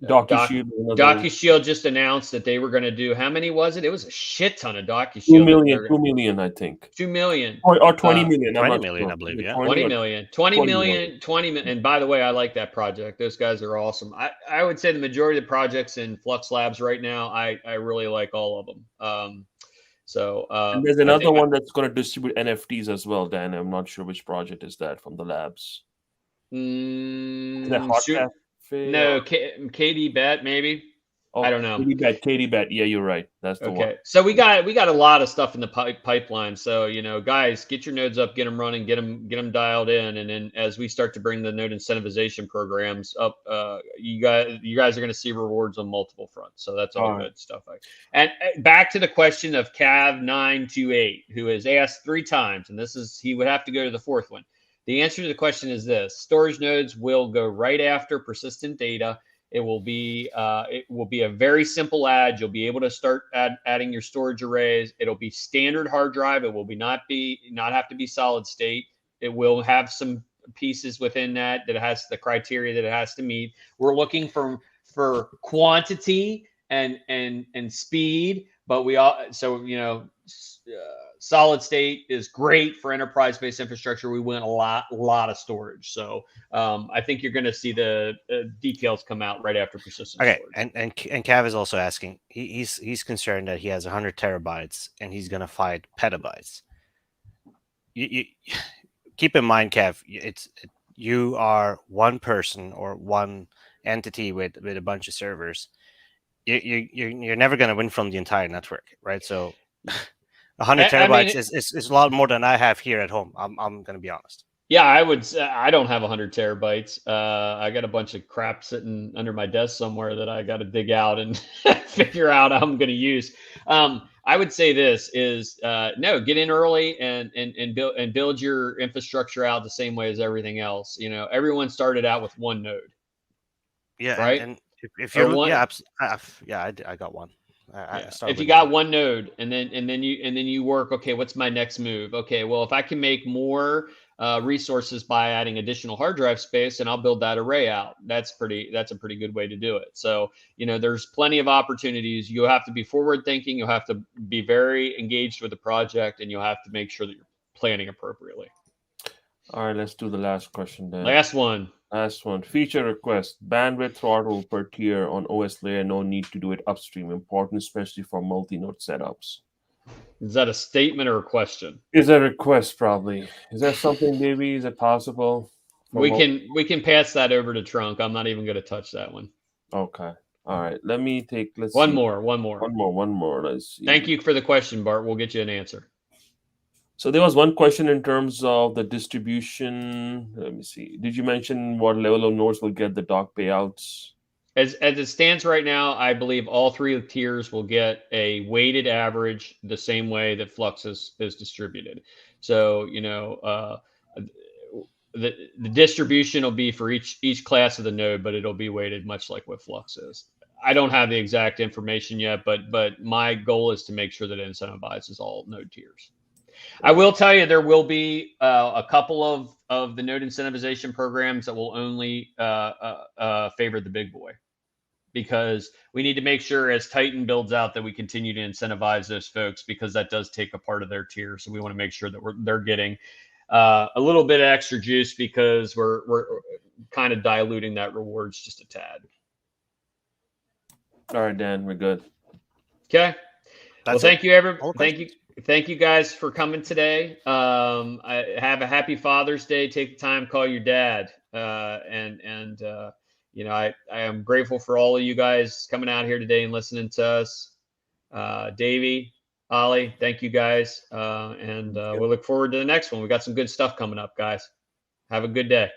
another DocuShield just announced that they were going to do, how many was it? It was a shit ton of 2 DocuShield that million, they're 2 million, I think, 2 million. or 20 million. I'm 20 not million, sure. I believe. Is it Yeah, 20 or million, 20 20 million, 20 million. And by the way, I like that project. Those guys are awesome. I would say the majority of the projects in Flux Labs right now, I really like all of them. And there's I another think one that's going to distribute NFTs as well, Dan. I'm not sure which project is that from the labs. Is that Hot shoot. Cafe No, or KD Bet maybe. I don't know. Katie Bet. Yeah, you're right. That's the one. Okay, so we got a lot of stuff in the pipeline. So guys, get your nodes up, get them running, get them dialed in, and then as we start to bring the node incentivization programs up, you guys are going to see rewards on multiple fronts. So that's all good stuff. And back to the question of Cav 928, who has asked 3 times, and he would have to go to the 4th one. The answer to the question is this: storage nodes will go right after persistent data. It will be a very simple add. You'll be able to start adding your storage arrays. It'll be standard hard drive. It will not have to be solid state. It will have some pieces within that has the criteria that it has to meet. We're looking for quantity and speed, but we all, so, solid state is great for enterprise-based infrastructure. We want a lot of storage. So I think you're going to see the details come out right after persistent Okay, storage. and Cav is also asking. He's concerned that he has 100 terabytes and he's gonna fight petabytes. You keep in mind, Cav, you are one person or one entity with a bunch of servers. You're never gonna win from the entire network, right? So 100 terabytes is a lot more than I have here at home. I'm gonna be honest. Yeah, I would say I don't have 100 terabytes. I got a bunch of crap sitting under my desk somewhere that I got to dig out and figure out how I'm going to use. I would say this is no, get in early and build your infrastructure out the same way as everything else. Everyone started out with one node. Yeah, right. And if you're I got one. If you got one node and then you work, okay, what's my next move? Okay, well, if I can make more resources by adding additional hard drive space, and I'll build that array out. That's a pretty good way to do it. So, there's plenty of opportunities. You have to be forward thinking. You'll have to be very engaged with the project, and you'll have to make sure that you're planning appropriately. All right, let's do the last question then. Last one. Feature request. Bandwidth throttle per tier on OS layer. No need to do it upstream. Important, especially for multi-node setups. Is that a statement or a question? Is a request, probably. Is that something, maybe? Is it possible? We can pass that over to Trunk. I'm not even going to touch that one. Okay. All right. Let me take. One more. Let's see. Thank you for the question, Bart. We'll get you an answer. So there was one question in terms of the distribution. Let me see. Did you mention what level of nodes will get the dock payouts? As it stands right now, I believe all three tiers will get a weighted average the same way that Flux is distributed. So, the distribution will be for each class of the node, but it'll be weighted much like what Flux is. I don't have the exact information yet, but my goal is to make sure that it incentivizes all node tiers. I will tell you there will be a couple of the node incentivization programs that will only favor the big boy, because we need to make sure as Titan builds out that we continue to incentivize those folks, because that does take a part of their tier. So we want to make sure that they're getting a little bit of extra juice, because we're kind of diluting that rewards just a tad. All right, Dan, we're good. Okay. Thank you, everyone. Thank you guys for coming today. I have a happy Father's Day. Take the time, call your dad. I am grateful for all of you guys coming out here today and listening to us. Davey, Ollie, thank you guys. We look forward to the next one. We got some good stuff coming up, guys. Have a good day.